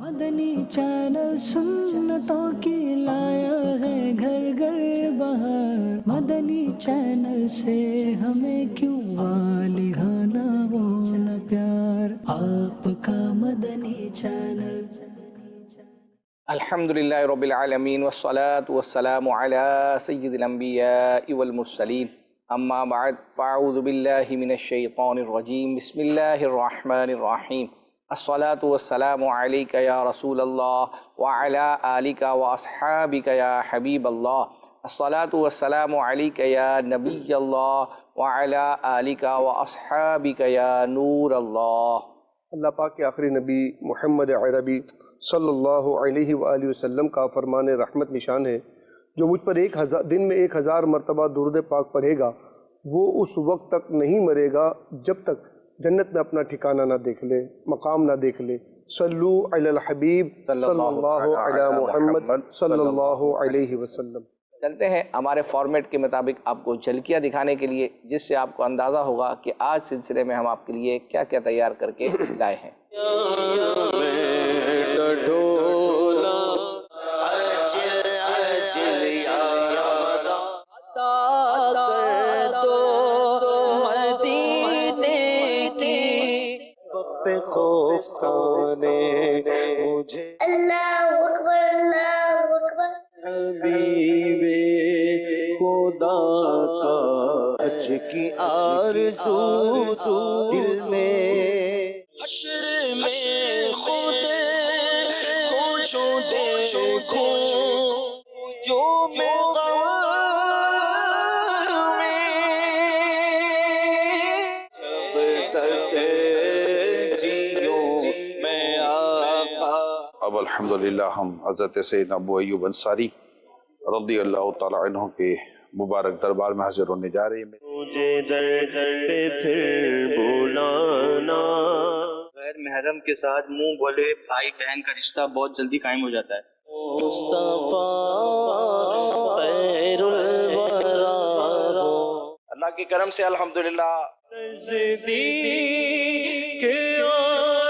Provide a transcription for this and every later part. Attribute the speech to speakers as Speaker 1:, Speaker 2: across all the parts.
Speaker 1: مدنی channel سنتوں کی لایا ہے گھر گھر بہار، مدنی چینل سے ہمیں کیوں والہانہ وہ نہ پیار، آپ کا مدنی چینل۔
Speaker 2: الحمدللہ رب العالمین والصلاة والسلام علی سید الانبیاء والمرسلین، اما بعد فاعوذ باللہ من الشیطان الرجیم، بسم اللہ الرحمن الرحیم، الصلاة والسلام علیک یا رسول اللہ وعلی آلک واصحابک یا حبیب اللہ، الصلاة والسلام علیک یا نبی اللہ وعلی آلک واصحابک یا نور اللہ۔
Speaker 3: اللہ پاک کے آخری نبی محمد عربی صلی اللہ علیہ وآلہ وسلم کا فرمان رحمت نشان ہے، جو مجھ پر دن میں 1000 مرتبہ درود پاک پڑھے گا وہ اس وقت تک نہیں مرے گا جب تک جنت میں اپنا ٹھکانہ نہ دیکھ لے، مقام نہ دیکھ لے۔ صلو علی الحبیب صلی اللہ علی محمد صلی اللہ علیہ وسلم۔
Speaker 2: چلتے ہیں ہمارے فارمیٹ کے مطابق آپ کو جھلکیاں دکھانے کے لیے، جس سے آپ کو اندازہ ہوگا کہ آج سلسلے میں ہم آپ کے لیے کیا کیا تیار کر کے لائے ہیں۔
Speaker 4: اللہ اکبر اللہ اکبر،
Speaker 1: حبیب خدا کا اج کی آرزو دل میں، حشر میں خود کو جو دیکھوں جو میں غم میں، جب تک جیوں میں آقا۔
Speaker 5: اب الحمدللہ ہم حضرت سیدنا ابو ایوب انصاری رضی اللہ تعالیٰ عنہ کے مبارک دربار میں حاضر ہونے جا رہے ہیں۔
Speaker 1: مجھے در پہ پھر بلانا،
Speaker 6: غیر محرم کے ساتھ منہ بولے بھائی بہن کا رشتہ بہت جلدی قائم ہو جاتا ہے۔
Speaker 1: مصطفیٰ خیر الورا ہو،
Speaker 7: اللہ کے کرم سے الحمدللہ
Speaker 1: نزدیک آ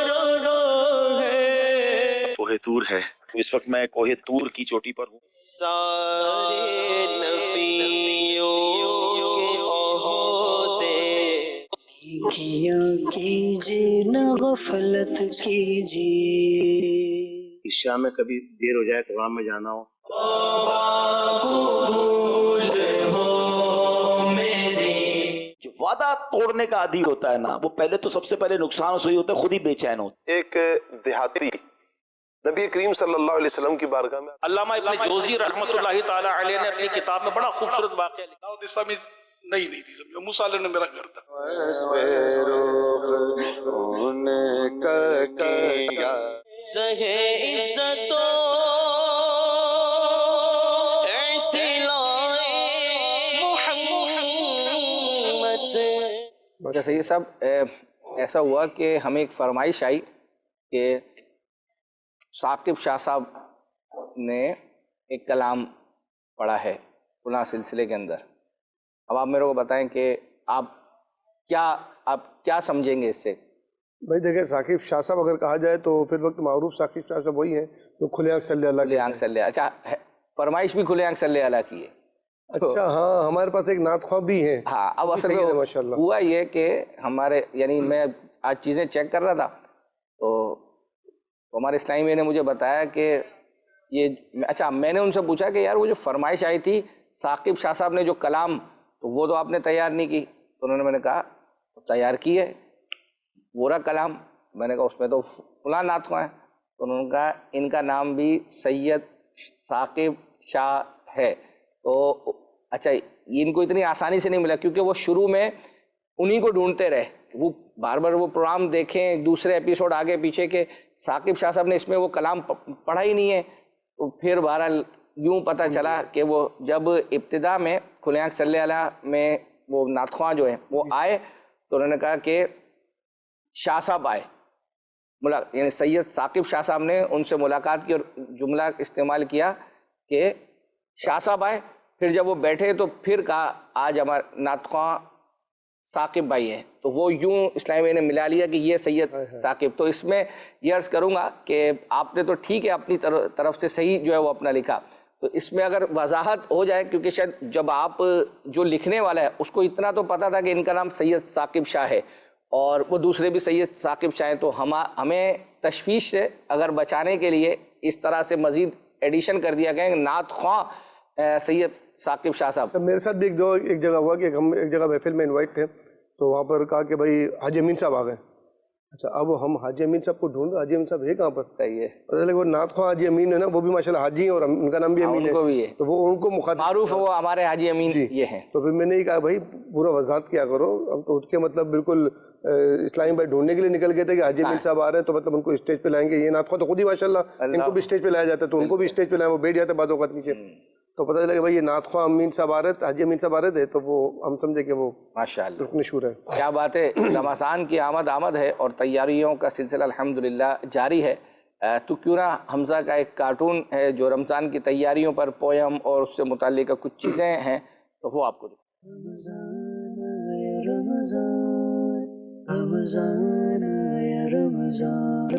Speaker 1: رہا ہے۔
Speaker 7: کوہ طور ہے، اس وقت میں کوہ طور کی چوٹی پر ہوں۔
Speaker 1: سارے نبیوں کے عہدے، نیکیاں کیجیے نہ غفلت کیجیے۔
Speaker 7: عشاء میں کبھی دیر ہو جائے قرآن میں جانا ہو،
Speaker 8: جو وعدہ توڑنے کا عادی ہوتا ہے نا، وہ پہلے تو سب سے پہلے نقصان اس وہی ہوتا ہے، خود ہی بے چین ہوتا ہے۔
Speaker 9: ایک دیہاتی نبی کریم صلی اللہ علیہ وسلم کی بارگاہ میں،
Speaker 7: علامہ ابن جوزی رحمۃ اللہ تعالی علیہ نے اپنی کتاب میں بڑا خوبصورت واقعہ لکھا۔
Speaker 10: دعوت اسلامی نہیں تھی، سمجھو موسیٰ علیہ نے میرا گھر تھا۔
Speaker 1: سہے عزت و اعتلاء محمد۔
Speaker 2: اچھا سید صاحب، ایسا ہوا کہ ہمیں ایک فرمائش آئی کہ ثاقب شاہ صاحب نے ایک کلام پڑھا ہے فلاں سلسلے کے اندر۔ اب آپ میرے کو بتائیں کہ آپ کیا سمجھیں گے اس سے؟
Speaker 3: بھائی دیکھیں، ثاقب شاہ صاحب اگر کہا جائے تو پھر وقت معروف ثاقب شاہ صاحب وہی ہیں جو کھلے آنکھ صلی اللہ
Speaker 2: کھلے آنکھ صلی اللہ، اچھا فرمائش بھی کھلے آنکھ صلی اللہ کی ہے۔
Speaker 3: اچھا ہاں، ہمارے پاس ایک نعت خواہ بھی ہیں۔
Speaker 2: ہاں، اب اصل میں
Speaker 3: ماشاءاللہ
Speaker 2: ہوا یہ کہ ہمارے یعنی میں آج چیزیں چیک کر رہا تھا تو ہمارے اسلامی میں نے مجھے بتایا کہ یہ، اچھا میں نے ان سے پوچھا کہ یار وہ جو فرمائش آئی تھی ثاقب شاہ صاحب نے جو کلام، تو وہ تو آپ نے تیار نہیں کی۔ تو انہوں نے کہا تیار کی ہے، پورا کلام۔ میں نے کہا اس میں تو فلاں نعت خواہ ہیں۔ تو انہوں نے کہا ان کا نام بھی سید ثاقب شاہ ہے۔ تو اچھا ان کو اتنی آسانی سے نہیں ملا، کیونکہ وہ شروع میں انہی کو ڈھونڈتے رہے، وہ بار بار وہ پروگرام دیکھیں دوسرے ایپیسوڈ آگے پیچھے کہ ثاقب شاہ صاحب نے اس میں وہ کلام پڑھا ہی نہیں ہے۔ تو پھر بہرحال یوں پتہ چلا کہ وہ جب ابتدا میں کھلے آنکھ صلی اللہ میں وہ نعت خواہ جو ہیں وہ آئے، تو انہوں نے کہا کہ شاہ صاحب آئے، یعنی سید ثاقب شاہ صاحب نے ان سے ملاقات کی اور جملہ استعمال کیا کہ شاہ صاحب آئے۔ پھر جب وہ بیٹھے تو پھر کہا آج ہمارا نعت خواہ ثاقب بھائی ہیں، تو وہ یوں اسلامی نے ملا لیا کہ یہ سید ثاقب. تو اس میں یہ عرض کروں گا کہ آپ نے تو ٹھیک ہے اپنی طرف سے صحیح جو ہے وہ اپنا لکھا، تو اس میں اگر وضاحت ہو جائے، کیونکہ شاید جب آپ جو لکھنے والا ہے اس کو اتنا تو پتہ تھا کہ ان کا نام سید ثاقب شاہ ہے اور وہ دوسرے بھی سید ثاقب شاہ ہیں، تو ہمیں تشویش سے اگر بچانے کے لیے اس طرح سے مزید ایڈیشن کر دیا گیا کہ نعت خواں سید ثاقب شاہ صاحب.
Speaker 3: میرے ساتھ بھی ایک جگہ ہوا کہ ہم ایک جگہ محفل میں انوائٹ تھے، تو وہاں پر کہا کہ بھائی حاجی امین صاحب آ گئے. اچھا اب ہم حاجی امین صاحب کو ڈھونڈ رہے، حاجی امین صاحب ہے کہاں پر؟
Speaker 2: صحیح ہے،
Speaker 3: پتہ وہ نعت خواں حاجی امین ہے نا، وہ بھی ماشاء اللہ حاجی ہیں اور ان کا نام بھی امین
Speaker 2: ان کو بھی ہے،
Speaker 3: تو وہ ان کو مخاطب
Speaker 2: معروف ہے وہ ہمارے حاجی امین یہ ہیں.
Speaker 3: تو پھر میں نے کہا بھائی پورا وضاحت کیا کرو. ہم تو اٹھ کے مطلب بالکل اسلامی بھائی ڈھونڈنے کے لیے نکل گئے تھے کہ حاجی امین صاحب آ رہے ہیں، تو مطلب ان کو اسٹیج پہ لائیں گے. یہ نعت خواں تو خود ہی ماشاء اللہ ان کو بھی اسٹیج پہ لایا جاتا ہے، تو ان کو بھی اسٹیج پہ لائیں، وہ بیٹھ جاتے بعض اوقات نیچے. تو پتہ چلا کہ بھائی یہ نعت خواں امین صاحب آ رہے تھے، حاجی امین صاحب آ رہے تھے، تو وہ ہم سمجھے کہ وہ
Speaker 2: ماشاءاللہ
Speaker 3: رکن شور ہے.
Speaker 2: کیا بات ہے. رمضان کی آمد ہے اور تیاریوں کا سلسلہ الحمدللہ جاری ہے. تو کیوں نہ حمزہ کا ایک کارٹون ہے جو رمضان کی تیاریوں پر پویم اور اس سے متعلقہ کچھ چیزیں ہیں، تو وہ آپ کو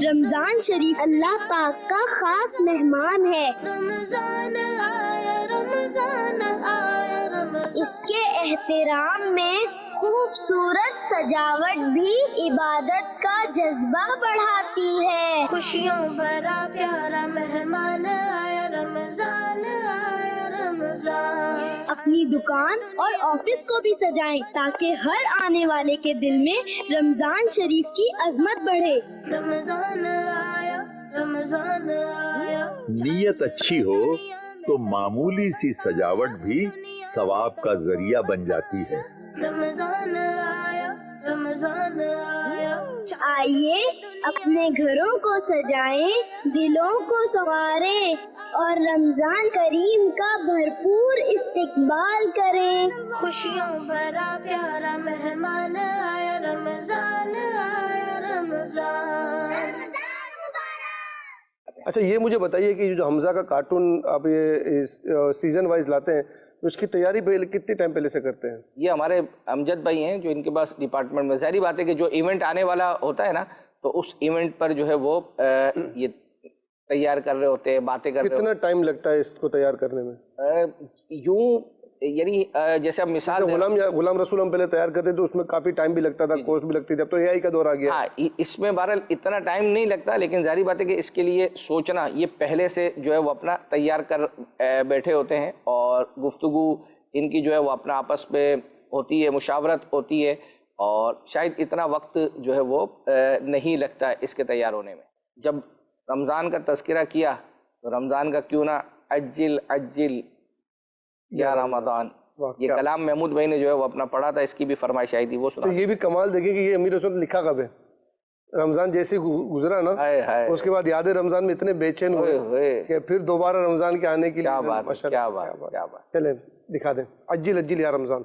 Speaker 4: رمضان شریف اللہ پاک کا خاص مہمان ہے. رمضان آیا، رمضان آیا، رمضان. اس کے احترام میں خوبصورت سجاوٹ بھی عبادت کا جذبہ بڑھاتی ہے. خوشیوں بھرا پیارا مہمان آیا، رمضان آیا، رمضان. اپنی دکان اور آفس کو بھی سجائیں تاکہ ہر آنے والے کے دل میں رمضان شریف کی عظمت بڑھے. رمضان آیا، رمضان آیا.
Speaker 11: نیت اچھی ہو تو معمولی سی سجاوٹ بھی ثواب کا ذریعہ بن جاتی ہے.
Speaker 4: رمضان آیا، رمضان آیا. آئیے اپنے گھروں کو سجائیں، دلوں کو سنواریں اور رمضان کریم کا بھرپور استقبال کریں. خوشیوں بھرا پیارا مہمان آیا، رمضان آیا، رمضان.
Speaker 3: اچھا یہ مجھے بتائیے کہ جو حمزہ کا کارٹون آپ یہ سیزن وائز لاتے ہیں، اس کی تیاری کتنے ٹائم پہلے سے کرتے ہیں؟
Speaker 2: یہ ہمارے امجد بھائی ہیں جو ان کے پاس ڈپارٹمنٹ میں، ظاہری بات ہے کہ جو ایونٹ آنے والا ہوتا ہے نا، تو اس ایونٹ پر جو ہے وہ یہ تیار کر رہے ہوتے ہیں، باتیں کر رہے ہوتے ہیں.
Speaker 3: کتنا ٹائم لگتا ہے اس کو تیار کرنے میں؟
Speaker 2: یوں یعنی جیسے اب مثال
Speaker 3: غلام رسول ہم پہلے تیار کرتے تو اس میں کافی ٹائم بھی لگتا تھا، کوسٹ بھی لگتی تھی، اب تو AI کا دور آ گیا.
Speaker 2: ہاں اس میں بہرحال اتنا ٹائم نہیں لگتا، لیکن ظاہری بات ہے کہ اس کے لیے سوچنا، یہ پہلے سے جو ہے وہ اپنا تیار کر بیٹھے ہوتے ہیں اور گفتگو ان کی جو ہے وہ اپنا آپس میں ہوتی ہے، مشاورت ہوتی ہے، اور شاید اتنا وقت جو ہے وہ نہیں لگتا ہے اس کے تیار ہونے میں. جب رمضان کا تذکرہ کیا تو رمضان کا کیوں نہ عجل عجل یا رمضان، یہ کلام محمود بھائی نے جو ہے وہ اپنا پڑھا تھا، اس کی بھی فرمائش آئی تھی، وہ سنا.
Speaker 3: تو یہ بھی کمال دیکھیں کہ یہ امیر رسول لکھا کب ہے؟ رمضان جیسے گزرا نا، اس کے بعد یاد رمضان میں اتنے بے چین ہوئے کہ پھر دوبارہ رمضان کے آنے کے لیے.
Speaker 2: کیا بات، کیا بات، کیا بات.
Speaker 3: چلیں دکھا دیں. عجل عجل یا رمضان.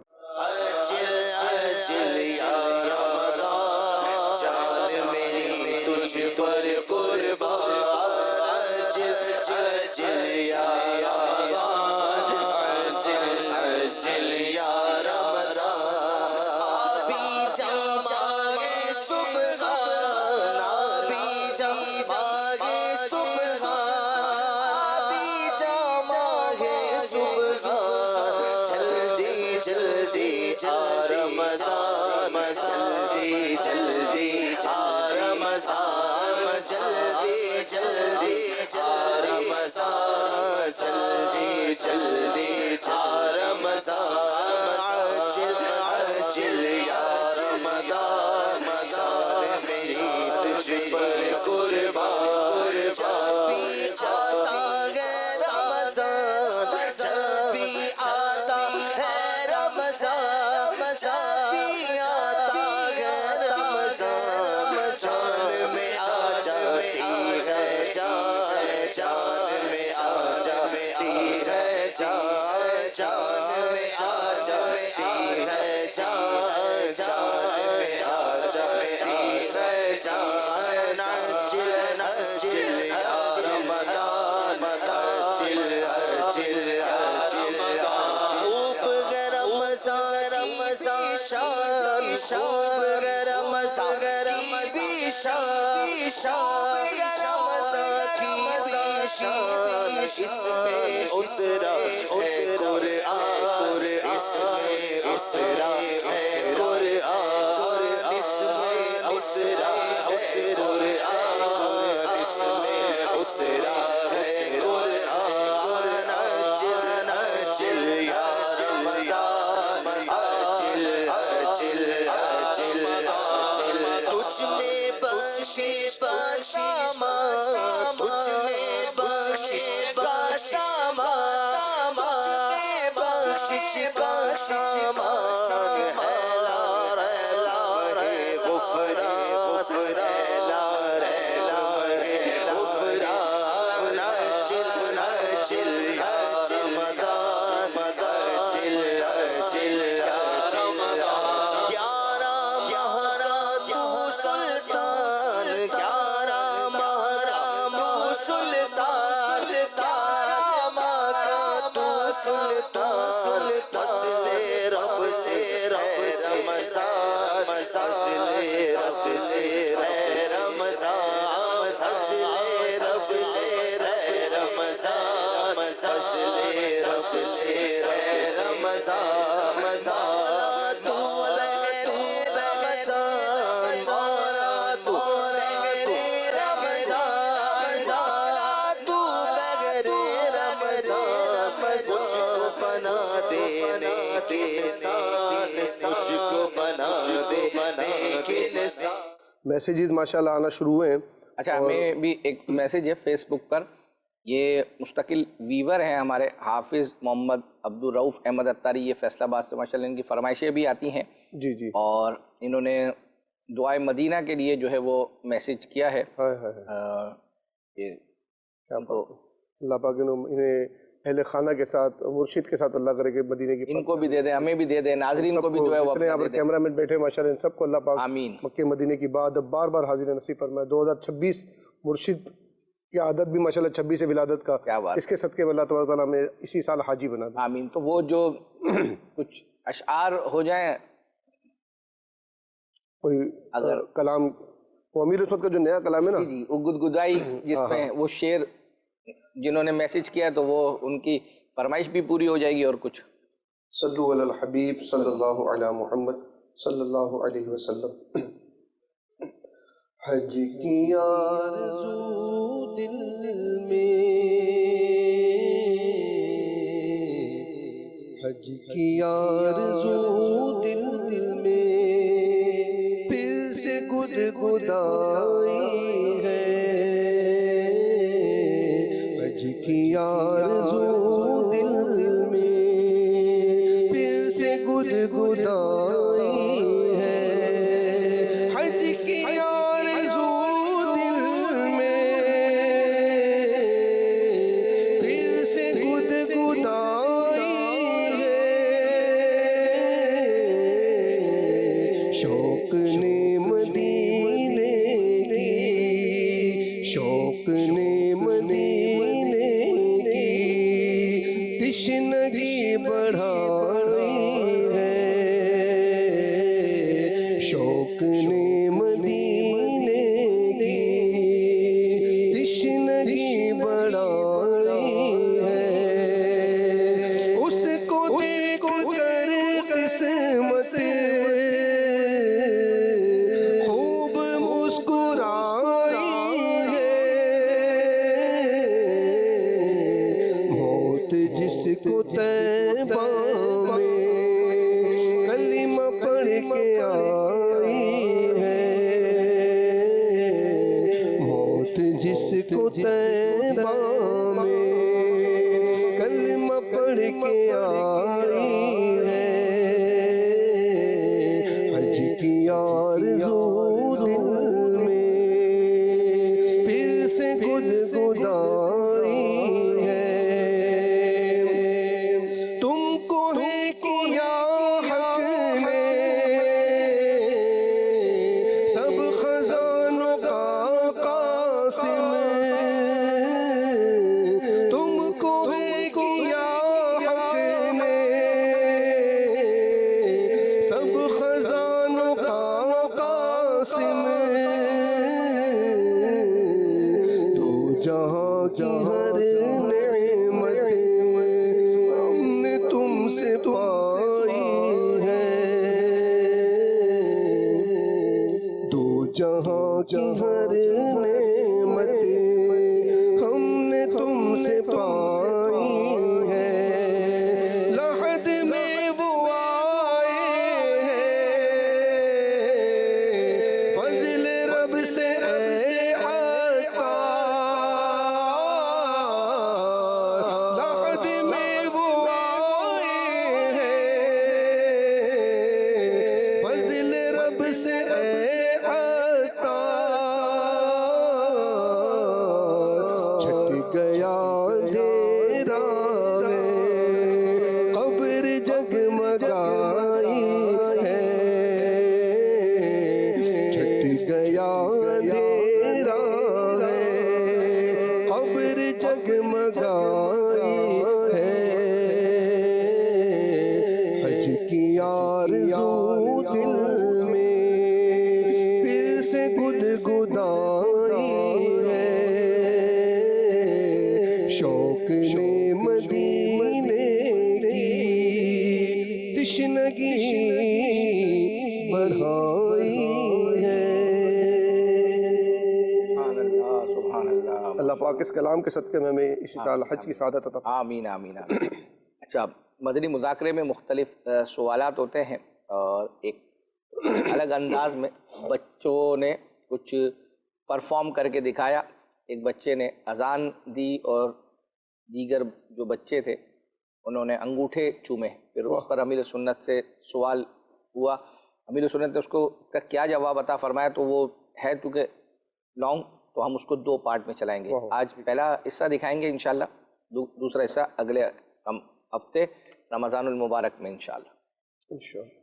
Speaker 1: شان شان رمضان کی شان شان رمضان کی شان اس میں اترا ہے قرآن اس میں اترا ہے قرآن اس میں اترا ہے قرآن اس میں اترا ہے قرآن اجل اجل یا رمضان اجل اجل اجل تجھ میں بخشش کا سامان تجھ میں بخشش کا سامان تجھ میں بخشش کا سامان ہے لا رے غفران غفران لا رے غفران اجل اجل یا رمضان اجل اجل یا رمضان 11 ماہ تو سلطان 11 ماہ تو سلطان 11 ماہ کا تو سلطان فضل رب سے رمضان فضل رب سے رمضان فضل رب سے رمضان فضل رب سے رمضان مولا تو رمضان مولا تو رمضان مولا تو رمضان مجھ کو بنا دینے کے انسان مجھ کو بنا دینے کے انسان.
Speaker 3: میسیجز ماشاءاللہ آنا شروع ہوئے ہیں.
Speaker 2: اچھا ہمیں بھی ایک میسیج ہے فیس بک پر. یہ مستقل ویور ہیں ہمارے حافظ محمد عبدالرؤف احمد اتاری. یہ فیصل آباد سے ماشاءاللہ ان کی فرمائشیں بھی آتی ہیں
Speaker 3: جی جی
Speaker 2: اور انہوں نے دعائے مدینہ کے لیے جو ہے وہ میسیج کیا ہے. یہ
Speaker 3: اللہ پاک انہیں اہل خانہ کے ساتھ مرشد کے ساتھ اللہ کرے کہ مدینے کی
Speaker 2: ان کو بھی دے دیں ہمیں بھی دے دیں ناظرین کو بھی جو ہے وہ
Speaker 3: یہاں پر کیمرہ مین بیٹھے ماشاءاللہ ان سب کو اللہ پاک
Speaker 2: آمین
Speaker 3: مکہ مدینے کی بعد اب بار بار حاضر نصیب فرمائے. 2026 مرشد کی عادت بھی ماشاءاللہ 26 ولادت کا اس کے صدقے میں اللہ تبارک تعالیٰ ہمیں اسی سال حاجی بنا دے.
Speaker 2: آمین. تو وہ جو کچھ اشعار ہو جائیں
Speaker 3: کوئی
Speaker 2: اگر
Speaker 3: کلام وہ امیر عصمت کا جو نیا کلام ہے نا
Speaker 2: جی وہ گدگدائی جس میں وہ شعر جنہوں نے میسیج کیا تو وہ ان کی فرمائش بھی پوری ہو جائے گی. اور کچھ
Speaker 3: صلو علی الحبیب صلی اللہ علی محمد صلی اللہ علیہ وسلم. حج کی آرزو دل میں حج کی آرزو دل میں پھر سے گدگدائی ہے. حج کی آرزو دل میں پھر سے گدگدائی ہے. حج کی آرزو دل میں پھر سے گدگدائی ہے. شوق نے مدینے کی شوق نے مدینے کی تشنگی بڑھائی ہے. شوق نے مدینے کی تشنگی بڑھائی ہے. اس کو دیکھ کر قسمت خوب مسکرائی ہے. موت جس کو طیبہ میں کلمہ پڑھ کے آئی ہے. موت جس کو طیبہ میں کلمہ پڑھ کے آئی ہے. حج کی آرزو دل میں پھر سے گدگدائی ہے. تم کو ہے کیا حق نے سب خزانوں کا قاسم. تم کو ہے کیا حق نے سب کی ہر نعمت ہم نے تم سے پائی ہے، دو جہاں کی ہر نعمت ہم نے تم سے پائی ہے، لحد میں وہ آئے ہیں، فضل رب سے اے عطار، لحد میں وہ آئے ہیں، فضل رب سے اے عطار، چھٹ گیا اندھیرا ہے، قبر جگمگائی ہے، چھٹ گیا اندھیرا ہے، قبر جگمگائی ہے، حج کی آرزو دل میں پھر سے گدگدائی ہے، شوق نے مدینے کی تشنگی بڑھائی ہے۔
Speaker 2: سبحان اللہ، سبحان اللہ۔
Speaker 3: اللہ پاک اس کلام کے صدقے میں ہمیں اسی سال حج کی سعادت عطا فرمائے۔
Speaker 2: آمین آمین آمین۔ اچھا، مدنی مذاکرے میں مختلف سوالات ہوتے ہیں، اور ایک الگ انداز میں بچوں نے کچھ پرفارم کر کے دکھایا۔ ایک بچے نے اذان دی اور دیگر جو بچے تھے انہوں نے انگوٹھے چومے، پھر اس پر امیر سنت سے سوال ہوا، امیر سنت نے اس کو کا کیا جواب عطا فرمایا، تو وہ ہے چونکہ لانگ تو ہم اس کو 2 پارٹ میں چلائیں گے۔ آج پہلا حصہ دکھائیں گے انشاءاللہ، دوسرا حصہ اگلے ہفتے رمضان المبارک میں انشاءاللہ۔
Speaker 3: انشاءاللہ۔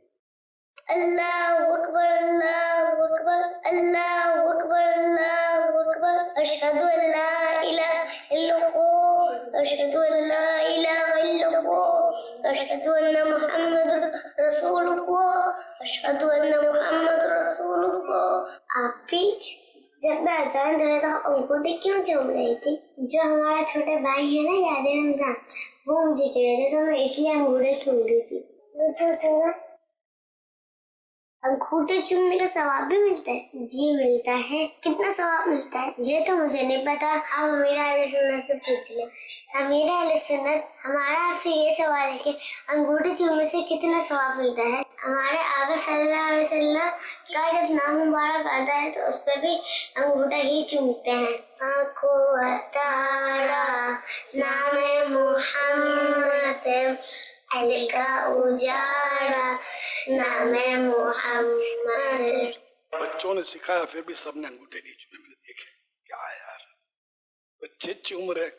Speaker 4: اللہ اکبر، اللہ اکبر، اللہ اکبر، اللہ اکبر، اشہد ان لا الہ الا اللہ، اشہد ان لا الہ الا اللہ، اشہد ان محمد رسول اللہ، اشہد ان محمد رسول اللہ۔ آپ بھی جب میں اذان دے رہا تھا انگوٹھی کیوں چوم رہی تھی؟ جو ہمارا چھوٹا بھائی ہے نا یاد رمضان، وہ مجھے کہہ رہے تھے تو میں اس لیے انگوٹھے چوم رہی تھی۔ انگوٹھے چومنے کا ثواب بھی ملتا ہے؟ جی ملتا ہے۔ کتنا ثواب ملتا ہے یہ تو مجھے نہیں پتا، آپ امیر اہل سنت سے پوچھ لیں۔ امیر اہل سنت، ہمارا آپ سے یہ سوال ہے کہ انگوٹھے چومنے سے کتنا ثواب ملتا ہے؟ ہمارے آقا صلی اللہ علیہ وسلم کا جب نام مبارک آتا ہے تو اس پہ بھی انگوٹھا ہی چومتے ہیں۔ آنکھوں اتارا نام محمد، اہل کا اجاڑا نام محمد۔
Speaker 10: بچوں نے سکھایا پھر بھی سب نے انگوٹھے نہیں چومے۔ میں نے دیکھے کیا ہے یار، بچے چوم رہے،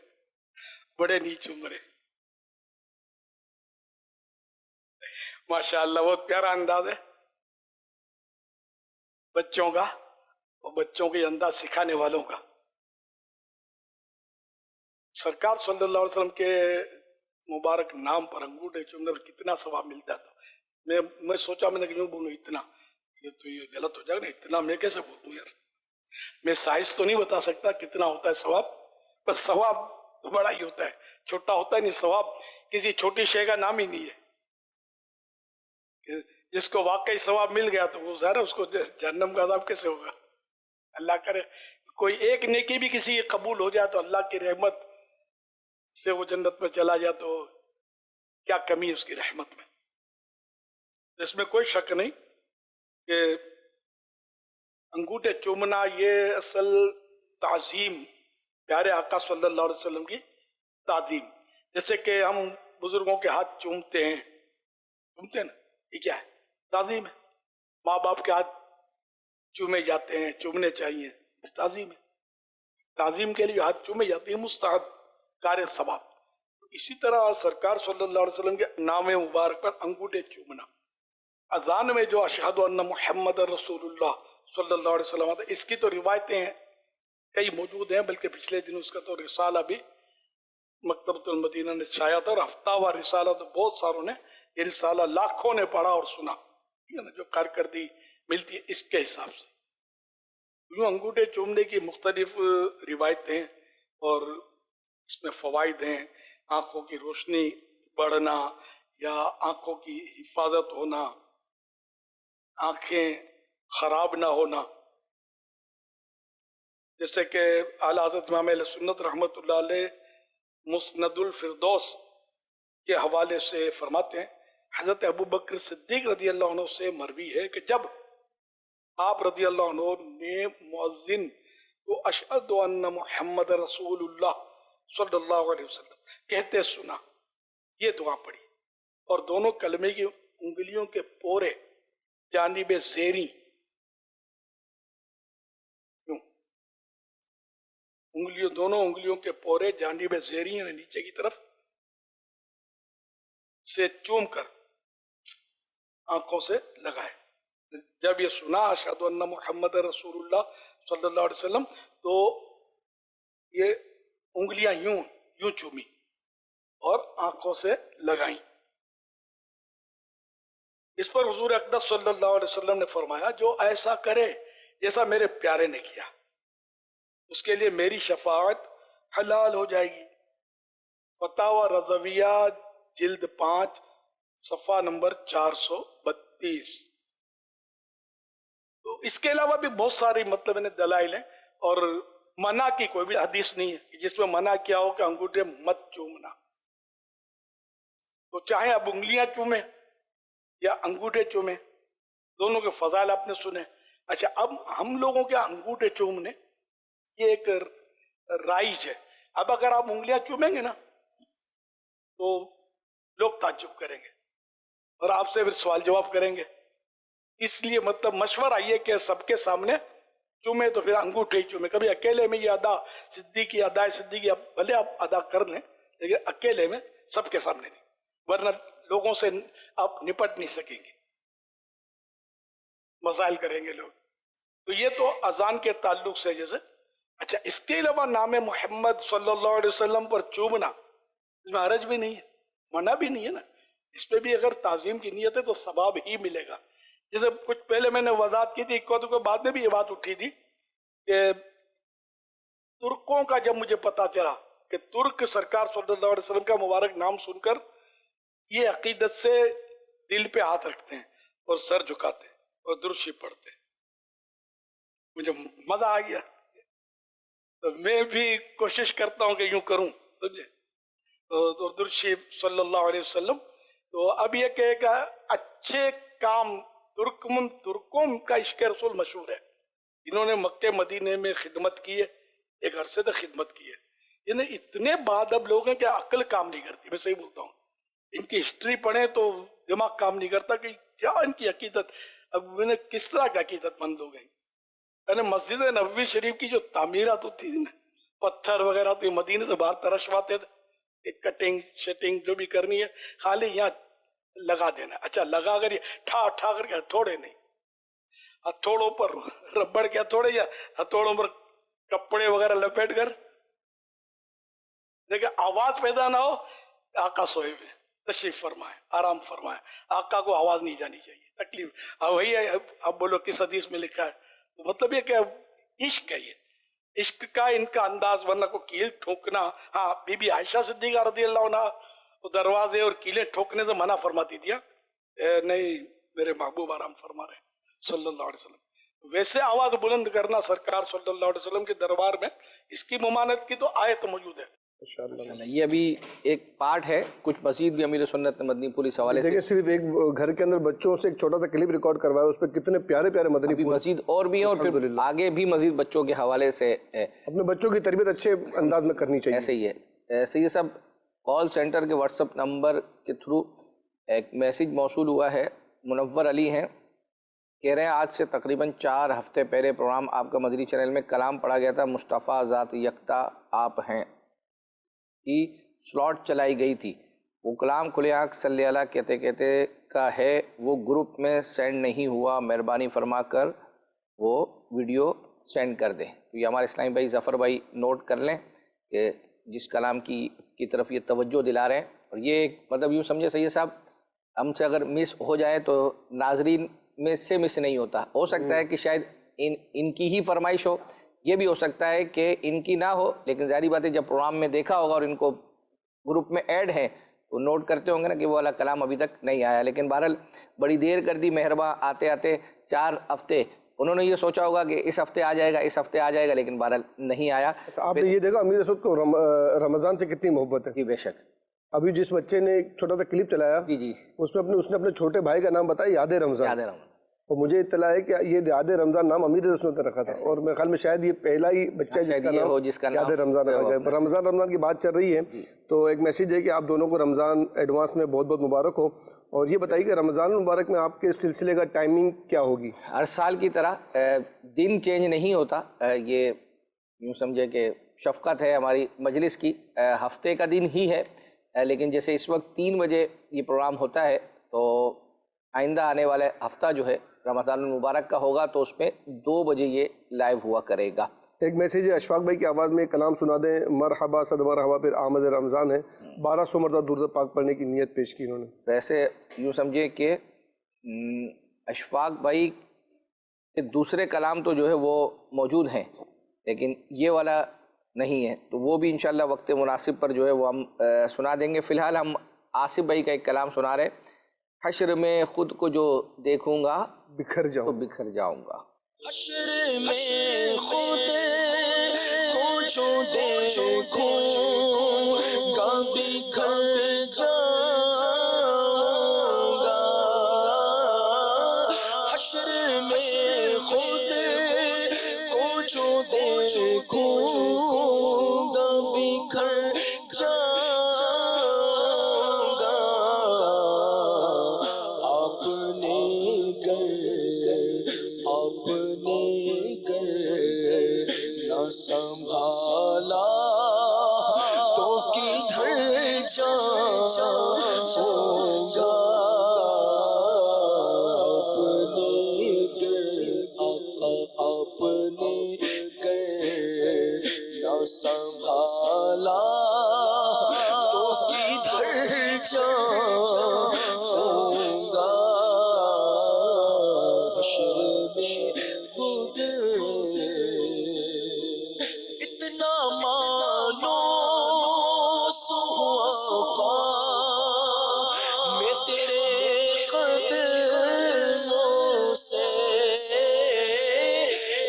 Speaker 10: بڑے نہیں چوم رہے۔ ماشاءاللہ بہت پیارا انداز ہے بچوں کا، اور بچوں کے انداز سکھانے والوں کا۔ سرکار صلی اللہ علیہ وسلم کے مبارک نام پر انگوٹھے چومنے پر کتنا ثواب ملتا تھا۔ میں سوچا، میں نے کیوں بولوں اتنا، یہ تو یہ غلط ہو جائے گا نا، اتنا میں کیسے بولوں یار۔ میں سائز تو نہیں بتا سکتا کتنا ہوتا ہے ثواب، پر ثواب تو بڑا ہی ہوتا ہے، چھوٹا ہوتا ہے نہیں۔ ثواب کسی چھوٹی شے کا نام ہی نہیں ہے۔ جس کو واقعی ثواب مل گیا تو وہ ظاہر ہے اس کو جہنم کا عذاب کیسے ہوگا۔ اللہ کرے کوئی ایک نیکی بھی کسی کی قبول ہو جائے تو اللہ کی رحمت سے وہ جنت میں چلا جائے تو کیا کمی ہے اس کی رحمت میں۔ اس میں کوئی شک نہیں کہ انگوٹھے چومنا یہ اصل تعظیم، پیارے آقا صلی اللہ علیہ وسلم کی تعظیم۔ جیسے کہ ہم بزرگوں کے ہاتھ چومتے ہیں نا، یہ کیا ہے؟ تعظیم ہے۔ ماں باپ کے ہاتھ چومے جاتے ہیں، چومنے چاہیے، تعظیم ہے۔ تعظیم کے لیے ہاتھ چومے جاتے ہیں، مستحب کار ثواب۔ اسی طرح سرکار صلی اللہ علیہ وسلم کے نام مبارک پر انگوٹھے چومنا۔ اذان میں جو اشہد ان محمد رسول اللہ صلی اللہ علیہ وسلم آتا ہے، اس کی تو روایتیں ہیں، کئی موجود ہیں، بلکہ پچھلے دن اس کا تو رسالہ بھی مکتبۃ المدینہ نے چھایا تھا، اور ہفتہ وار رسالہ تو بہت ساروں نے، یہ رسالہ لاکھوں نے پڑھا اور سنا، جو کارکردگی ملتی ہے اس کے حساب سے۔ یوں انگوٹھے چومنے کی مختلف روایتیں اور اس میں فوائد ہیں، آنکھوں کی روشنی بڑھنا یا آنکھوں کی حفاظت ہونا، آنکھیں خراب نہ ہونا. جیسے کہ اعلیٰ حضرت امام اہل سنت رحمۃ اللہ علیہ مسند الفردوس کے حوالے سے فرماتے ہیں، حضرت ابو بکر صدیق رضی اللہ عنہ سے مروی ہے کہ جب آپ رضی اللہ عنہ نے مؤذن کو اشہد ان محمد رسول اللہ صلی اللہ علیہ وسلم کہتے سنا، یہ دعا پڑھی اور دونوں کلمے کی انگلیوں کے پورے جانب زیریں دونوں انگلیوں کے پورے جانب زیریں یعنی نیچے کی طرف سے چوم کر آنکھوں سے لگائے. جب یہ سنا اشہد ان محمد رسول اللہ صلی اللہ علیہ وسلم تو یہ انگلیاں یوں چومی اور آنکھوں سے لگائیں. اس پر حضور اقدس صلی اللہ علیہ وسلم نے فرمایا، جو ایسا کرے جیسا میرے پیارے نے کیا اس کے لیے میری شفاعت حلال ہو جائے گی. فتاوی رضویہ جلد 5 صفحہ نمبر 432. تو اس کے علاوہ بھی بہت ساری مطلب دلائل ہیں، اور منع کی کوئی بھی حدیث نہیں ہے جس میں منع کیا ہو کہ انگوٹھے مت چومنا. تو چاہے اب انگلیاں چومیں یا انگوٹھے چومیں، دونوں کے فضائل آپ نے سنے. اچھا، اب ہم لوگوں کے انگوٹھے چومنے یہ ایک رائج ہے. اب اگر آپ انگلیاں چومیں گے نا تو لوگ تعجب کریں گے اور آپ سے پھر سوال جواب کریں گے. اس لیے مطلب مشورہ یہ کہ سب کے سامنے چومے تو پھر انگوٹھے ہی چومے. کبھی اکیلے میں یہ ادا صدیقی ادائے صدیقی بھلے آپ ادا کر لیں لیکن اکیلے میں سب کے سامنے نہیں، ورنہ لوگوں سے آپ نپٹ نہیں سکیں گے، مسائل کریں گے لوگ. تو یہ تو اذان کے تعلق سے جیسے. اچھا، اس کے علاوہ نام محمد صلی اللہ علیہ وسلم پر چومنا اس میں حرج بھی نہیں ہے، منع بھی نہیں ہے نا. اس پہ بھی اگر تعظیم کی نیت ہے تو ثواب ہی ملے گا. جیسے کچھ پہلے میں نے وضاحت کی تھی، کو بعد میں بھی یہ بات اٹھی تھی کہ ترکوں کا جب مجھے پتا چلا کہ ترک سرکار صلی اللہ علیہ وسلم کا مبارک نام سن کر یہ عقیدت سے دل پہ ہاتھ رکھتے ہیں اور سر جھکاتے ہیں اور درود شریف پڑھتے ہیں، مجھے مزہ آ گیا. تو میں بھی کوشش کرتا ہوں کہ یوں کروں، سمجھے، اور درود شریف صلی اللہ علیہ وسلم. تو اب یہ کہ اچھے کام ترکوں کا عشق رسول مشہور ہے. انہوں نے مکہ مدینے میں خدمت کی ہے، ایک عرصے تک خدمت کی ہے. یعنی اتنے بعد اب لوگ ہیں کہ عقل کام نہیں کرتی. میں صحیح بولتا ہوں، ان کی ہسٹری پڑھیں تو دماغ کام نہیں کرتا کہ کیا ان کی عقیدت، اب انہیں کس طرح کا عقیدت مند لوگ ہیں. یعنی مسجد نبوی شریف کی جو تعمیرات ہوتی تھی نا، پتھر وغیرہ تو مدینے سے باہر ترشواتے تھے، کٹنگ شٹنگ جو بھی کرنی ہے خالی یہاں لگا دینا. اچھا، لگا کر یہ ٹھا کر کے ہتھوڑے نہیں، ہتھوڑوں پر ربڑ کے ہتھوڑے یا ہتھوڑوں پر کپڑے وغیرہ لپیٹ کر، لیکن آواز پیدا نہ ہو. آقا سوئے ہوئے تشریف فرمائے، آرام فرمائے، آقا کو آواز نہیں جانی چاہیے، تکلیف. اب وہی ہے، اب بولو کس حدیث میں لکھا ہے. مطلب یہ کہ عشق ہے، یہ عشق کا ان کا انداز. ورنہ کو کیل ٹھوکنا، ہاں بی بی عائشہ صدیقہ رضی اللہ عنہ دروازے اور کیلیں ٹھوکنے سے منع فرماتی تھی، نہیں میرے محبوب آرام فرما رہے صلی اللہ علیہ وسلم. ویسے آواز بلند کرنا سرکار صلی اللہ علیہ وسلم کے دربار میں، اس کی ممانعت کی تو آیت موجود ہے.
Speaker 2: یہ ابھی ایک پارٹ ہے، کچھ مزید بھی امیر سنت مدنی پھول اس حوالے سے.
Speaker 3: دیکھیں، صرف ایک گھر کے اندر بچوں سے ایک چھوٹا سا کلپ ریکارڈ کروایا، اس پہ کتنے پیارے پیارے مدنی پھول.
Speaker 2: مزید اور بھی ہیں، اور پھر آگے بھی مزید بچوں کے حوالے سے ہے.
Speaker 3: اپنے بچوں کی تربیت اچھے انداز میں کرنی چاہیے.
Speaker 2: ایسے ہی ہے. ایسے یہ سب کال سینٹر کے واٹس اپ نمبر کے تھرو ایک میسیج موصول ہوا ہے. منور علی ہیں، کہہ رہے ہیں آج سے تقریباً 4 ہفتے پہلے پروگرام آپ کا مدنی چینل میں کلام پڑھا گیا تھا، مصطفیٰ ذات یکتا آپ ہیں کی سلاٹ چلائی گئی تھی. وہ کلام کھلے آنکھ صلی اللہ کہتے کہتے کا ہے، وہ گروپ میں سینڈ نہیں ہوا، مہربانی فرما کر وہ ویڈیو سینڈ کر دیں. تو یہ ہمارے اسلامی بھائی ظفر بھائی نوٹ کر لیں کہ جس کلام کی طرف یہ توجہ دلا رہے ہیں. اور یہ مطلب یوں سمجھے سید صاحب، ہم سے اگر مس ہو جائے تو ناظرین میں سے مس نہیں ہوتا. ہو سکتا ہے کہ شاید ان کی ہی فرمائش ہو یہ بھی ہو سکتا ہے کہ ان کی نہ ہو، لیکن ظاہری بات ہے جب پروگرام میں دیکھا ہوگا اور ان کو گروپ میں ایڈ ہیں تو نوٹ کرتے ہوں گے نا کہ وہ والا کلام ابھی تک نہیں آیا. لیکن بہرحال بڑی دیر کر دی مہرباں، آتے آتے 4 ہفتے. انہوں نے یہ سوچا ہوگا کہ اس ہفتے آ جائے گا، اس ہفتے آ جائے گا، لیکن بہرحال نہیں آیا.
Speaker 3: اچھا، آپ نے یہ دیکھا امیر اسود کو رمضان سے کتنی محبت ہے؟
Speaker 2: جی بے شک.
Speaker 3: ابھی جس بچے نے ایک چھوٹا سا کلپ چلایا،
Speaker 2: جی
Speaker 3: اس میں اس نے اپنے چھوٹے بھائی کا نام بتایا یاد رمضان.
Speaker 2: یاد رمضان.
Speaker 3: اور مجھے اطلاع ہے کہ یہ یاد رمضان نام امیر اسود نے رکھا تھا، اور میرے خیال میں شاید یہ پہلا ہی بچہ ہے جس کا نام یاد رمضان رکھا گیا. رمضان کی بات چل رہی ہے تو ایک میسیج ہے کہ آپ دونوں کو رمضان ایڈوانس میں بہت بہت مبارک ہو. اور یہ بتائیے کہ رمضان المبارک میں آپ کے سلسلے کا ٹائمنگ کیا ہوگی؟
Speaker 2: ہر سال کی طرح دن چینج نہیں ہوتا. یہ یوں سمجھے کہ شفقت ہے ہماری مجلس کی، ہفتے کا دن ہی ہے. لیکن جیسے اس وقت 3 بجے یہ پروگرام ہوتا ہے تو آئندہ آنے والے ہفتہ جو ہے رمضان المبارک کا ہوگا تو اس میں 2 بجے یہ لائیو ہوا کرے گا.
Speaker 3: ایک میسیج ہے اشفاق بھائی کی آواز میں کلام سنا دیں. مرحبا صد مرحبا پھر آمد رمضان ہے. 1200 مرتبہ درود پاک پڑھنے کی نیت پیش کی انہوں نے.
Speaker 2: ویسے یوں سمجھے کہ اشفاق بھائی کے دوسرے کلام تو جو ہے وہ موجود ہیں لیکن یہ والا نہیں ہے، تو وہ بھی انشاءاللہ وقت مناسب پر جو ہے وہ ہم سنا دیں گے. فی الحال ہم آصف بھائی کا ایک کلام سنا رہے. حشر میں خود کو جو دیکھوں گا
Speaker 3: بکھر جاؤں
Speaker 2: تو بکھر جاؤں گا.
Speaker 1: حشر میں خود کو جو دیکھوں گا بکھر جاؤں گا. حشر میں خود کو جو دیکھوں گا بکھر جاؤں گا. آپ نے نہ سنبھالا تو کدھر جاؤں گا. اپنے نہ سنبھالا تو کدھر جاؤں گا. حشر میں خود اتنا مانو سوقا میں تیرے قدموں سے.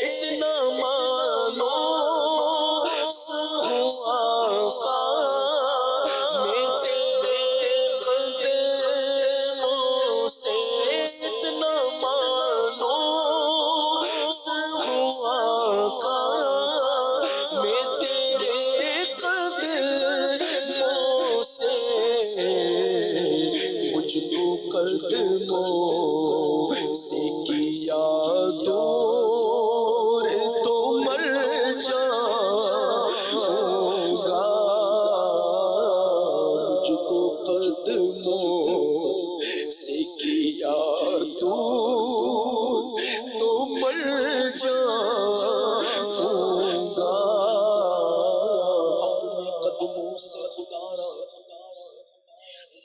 Speaker 1: اتنا مانو سوقا میں تیرے قدموں سے. اتنا مانو سوقا میں تیرے قدموں سے. مجھ کو قدموں سے کیا دور تو مر جاؤں گا. مجھ کو قدموں سے کیا دور تو مر جاؤں گا. اپنے قدموں سے خدا سے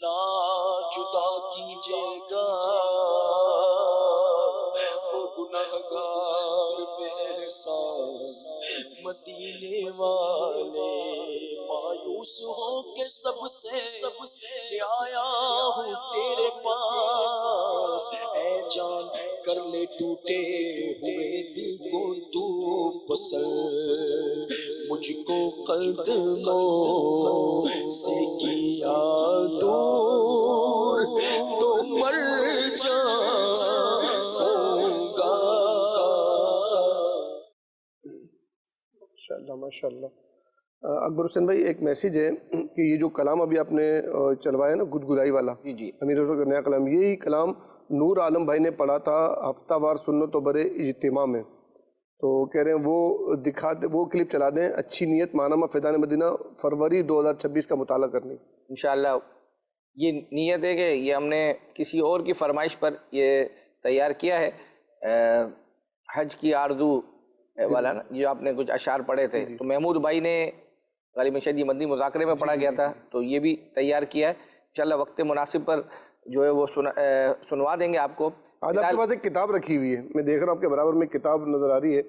Speaker 1: نہ جدا کیجیے گا. گنہگار بے احساس مدینے والے مایوس ہو کے سب سے آیا ہوں تیرے پاس. اے جان کر لے ٹوٹے ہوئے دل کو تو پسند. مجھ کو قدموں سے کیا دور تو مر جاؤں گا.
Speaker 3: ماشاءاللہ. اکبر حسین بھائی ایک میسیج ہے کہ یہ جو کلام ابھی آپ نے چلوایا نا گدگدائی والا،
Speaker 2: جی
Speaker 3: امیر اسود کا نیا کلام، یہی کلام نور عالم بھائی نے پڑھا تھا ہفتہ وار سنت و برے اجتماع میں. تو کہہ رہے ہیں وہ دکھاتے، وہ کلپ چلا دیں. اچھی نیت ماہنامہ فیضان مدینہ فروری 2026 کا مطالعہ کرنے.
Speaker 2: انشاءاللہ یہ نیت ہے کہ یہ ہم نے کسی اور کی فرمائش پر یہ تیار کیا ہے. حج کی آرزو والا نا، جو آپ نے کچھ اشعار پڑھے تھے تو محمود بھائی نے غالب شاید یہ مدنی مذاکرے میں پڑھا گیا تھا، تو یہ بھی تیار کیا ہے. انشاءاللہ وقت مناسب پر جو ہے وہ سنوا دیں گے آپ کو.
Speaker 3: آج آپ کے پاس ایک کتاب رکھی ہوئی ہے، میں دیکھ رہا ہوں آپ کے برابر میں کتاب نظر آ رہی ہے،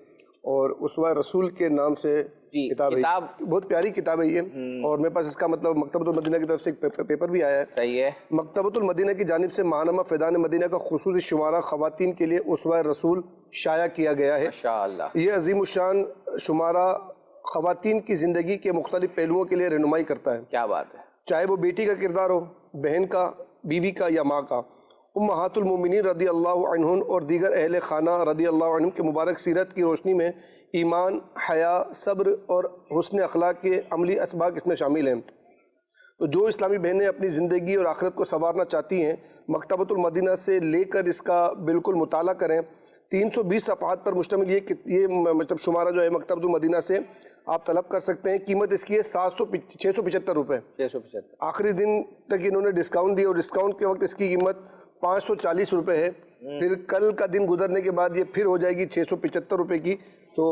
Speaker 3: اور اسوہ رسول کے نام سے کتاب ہے، بہت پیاری کتاب ہے یہ، اور میرے پاس اس کا مطلب مکتبۃ المدینہ کی طرف سے ایک پیپر بھی آیا ہے۔
Speaker 2: صحیح ہے۔
Speaker 3: مکتبۃ المدینہ کی جانب سے ماہنامہ فیضان مدینہ کا خصوصی شمارہ خواتین کے لیے اسوہ رسول شائع کیا گیا ہے۔
Speaker 2: ماشاءاللہ۔
Speaker 3: یہ عظیم الشان شمارہ خواتین کی زندگی کے مختلف پہلوؤں کے لیے رہنمائی کرتا ہے،
Speaker 2: کیا بات ہے،
Speaker 3: چاہے وہ بیٹی کا کردار ہو، بہن کا، بیوی کا یا ماں کا۔ امہات المومنین رضی اللہ عنہن اور دیگر اہل خانہ رضی اللہ عنہم کے مبارک سیرت کی روشنی میں ایمان، حیا، صبر اور حسن اخلاق کے عملی اسباق اس میں شامل ہیں۔ تو جو اسلامی بہنیں اپنی زندگی اور آخرت کو سنوارنا چاہتی ہیں، مکتبۃ المدینہ سے لے کر اس کا بالکل مطالعہ کریں۔ 320 صفحات پر مشتمل یہ مطلب شمارہ جو ہے مکتبۃ المدینہ سے آپ طلب کر سکتے ہیں۔ قیمت اس کی ہے 675 روپے،
Speaker 2: 675۔
Speaker 3: آخری دن تک انہوں نے ڈسکاؤنٹ دی، اور ڈسکاؤنٹ کے وقت اس کی قیمت 540 روپے ہے، پھر کل کا دن گزرنے کے بعد یہ پھر ہو جائے گی 675 روپے کی۔ تو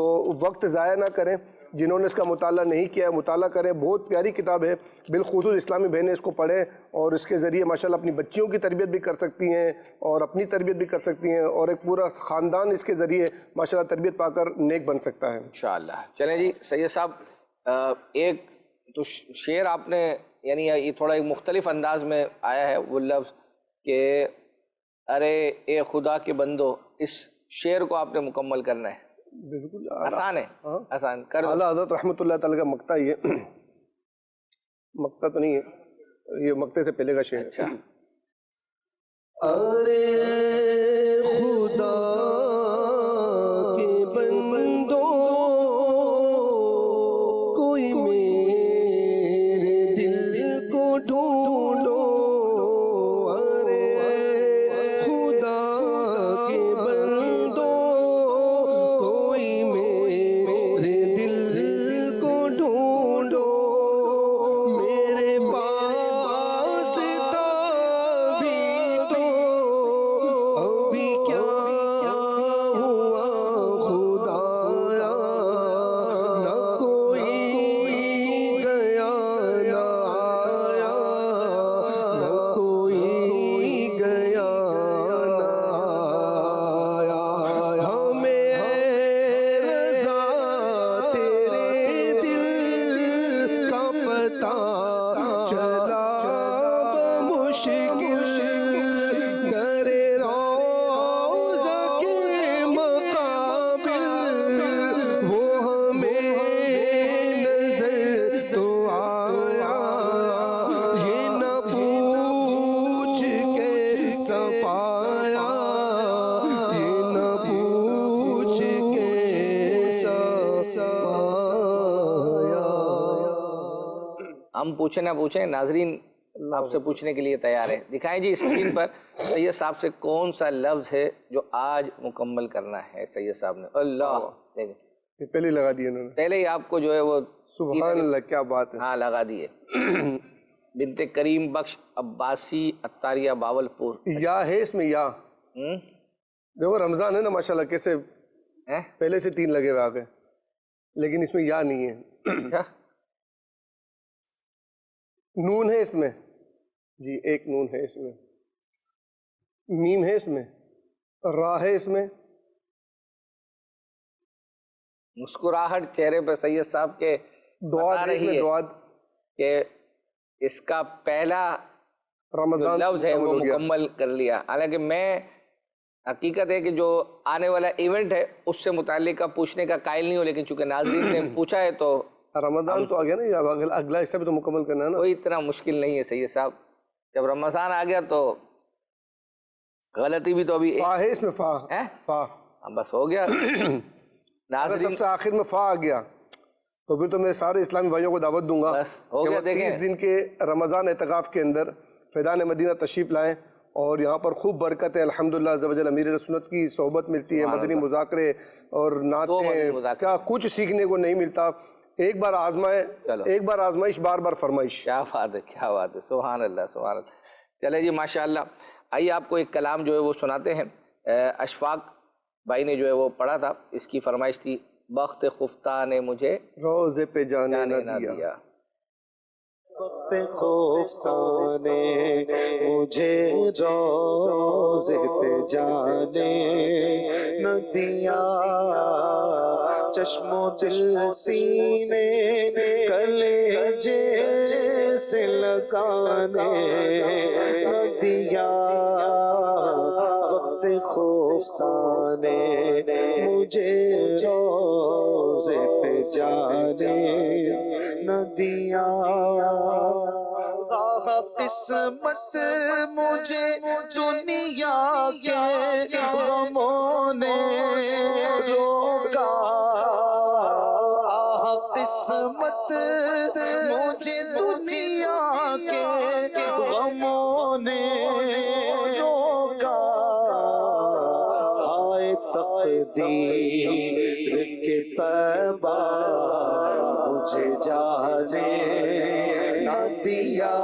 Speaker 3: وقت ضائع نہ کریں، جنہوں نے اس کا مطالعہ نہیں کیا ہے مطالعہ کریں، بہت پیاری کتاب ہے، بالخصوص اسلامی بہنیں اس کو پڑھیں اور اس کے ذریعے ماشاءاللہ اپنی بچیوں کی تربیت بھی کر سکتی ہیں اور اپنی تربیت بھی کر سکتی ہیں، اور ایک پورا خاندان اس کے ذریعے ماشاءاللہ تربیت پا کر نیک بن سکتا ہے
Speaker 2: انشاءاللہ۔ چلیں جی سید صاحب، ایک تو شعر آپ نے یعنی یہ تھوڑا ایک مختلف انداز میں آیا ہے وہ لفظ کہ ارے اے خدا کے بندو، اس شعر کو آپ نے مکمل کرنا ہے۔
Speaker 3: بالکل
Speaker 2: آسان ہے، آسان کر دو۔
Speaker 3: اعلیٰ حضرت رحمۃ اللہ تعالیٰ کا مقطع یہ مقطع تو نہیں ہے، یہ مقطع سے پہلے کا شعر ہے۔ ارے خدا کے بندو، کوئی میرے دل کو ڈھونڈو، ارے خدا کے بندو، کوئی میرے دل کو ڈھونڈو، میرے پاس تھا بھی تو ابھی کیا ہوا خدایا، نہ کوئی گیا نہ آیا، نہ کوئی گیا نہ آیا، ہمیں رضا تیرے دل کا پتہ چلا بمشکل، در روضہ کے مقابل وہ ہمیں نظر تو آیا، یہ نہ پوچھ کے سپایا، یہ نہ پوچھ کے سپایا۔
Speaker 2: ہم پوچھیں نہ پوچھیں، ناظرین آپ سے پوچھنے کے لیے تیار ہے۔ دکھائیں جی اسکرین پر سید صاحب سے کون سا لفظ ہے جو آج مکمل کرنا ہے سید صاحب نے۔ اللہ دیکھیں،
Speaker 3: یہ پہلے لگا دیا انہوں نے،
Speaker 2: پہلے ہی آپ کو جو ہے وہ
Speaker 3: سبحان اللہ، کیا بات ہے۔
Speaker 2: ہاں لگا دیے۔ بنت کریم بخش عباسی اتاریہ باولپور۔
Speaker 3: یا ہے اس میں، یا دیکھو رمضان ہے نا ماشاءاللہ کیسے پہلے سے 3 لگے ہوئے آگے، لیکن اس میں یا نہیں ہے۔ نون ہے اس میں جی، ایک نون ہے اس میں، میم ہے اس میں، را ہے اس میں۔
Speaker 2: مسکراہٹ چہرے پر سید صاحب کے
Speaker 3: دعاد
Speaker 2: بتا
Speaker 3: ہے اس میں،
Speaker 2: رہی ہے
Speaker 3: دعاد
Speaker 2: کہ اس کا پہلا جو
Speaker 3: رمضان
Speaker 2: لفظ ہے وہ
Speaker 3: ہو گیا۔
Speaker 2: مکمل کر لیا۔ حالانکہ میں حقیقت ہے کہ جو آنے والا ایونٹ ہے اس سے متعلقہ پوچھنے کا قائل نہیں ہوں، لیکن چونکہ ناظرین نے پوچھا ہے تو
Speaker 3: رمضان تو آ گیا نا، یا اگلا حصہ بھی تو مکمل کرنا ہے نا۔
Speaker 2: کوئی اتنا مشکل نہیں ہے سید صاحب، جب رمضان آ گیا تو غلطی بھی تو ابھی
Speaker 3: فا ہے اس میں، فا فا،
Speaker 2: بس ہو گیا۔
Speaker 3: اگر
Speaker 2: ناظرین
Speaker 3: سب سے آخر میں فا آ گیا تو پھر تو میں سارے اسلامی بھائیوں کو دعوت دوں گا
Speaker 2: بس ہو
Speaker 3: کہ
Speaker 2: گیا۔
Speaker 3: وہ
Speaker 2: دیکھیں
Speaker 3: 30 دن کے رمضان اعتکاف کے اندر فیضان مدینہ تشریف لائیں، اور یہاں پر خوب برکت ہے الحمدللہ عز و جل، امیر سنت کی صحبت ملتی ہے، مدنی مذاکرے اور نعتیں، کیا کچھ سیکھنے کو نہیں ملتا۔ ایک بار آزمائیں، ایک بار آزمائش بار بار فرمائش۔
Speaker 2: کیا بات ہے، کیا بات ہے، سبحان اللہ سبحان اللہ۔ چلے جی ماشاءاللہ، آئیے آپ کو ایک کلام جو ہے وہ سناتے ہیں۔ اشفاق بھائی نے جو ہے وہ پڑھا تھا، اس کی فرمائش تھی، بخت خفتہ نے مجھے
Speaker 3: روزے پہ جانے نہ دیا،
Speaker 1: وقت خوفتانے مجھے روزے پہ جانے نہ دیا چشم و دل سینے کلیجے سے لگانے نہ دیا وقت خوفتانے مجھے روزے پہ جانے نہ دیا قسمت مجھے دنیا کے غموں نے روکا قسمت مجھے دنیا کے غموں نے روکا ہائے تقدیر کے طیبہ مجھے جانے نہ دیا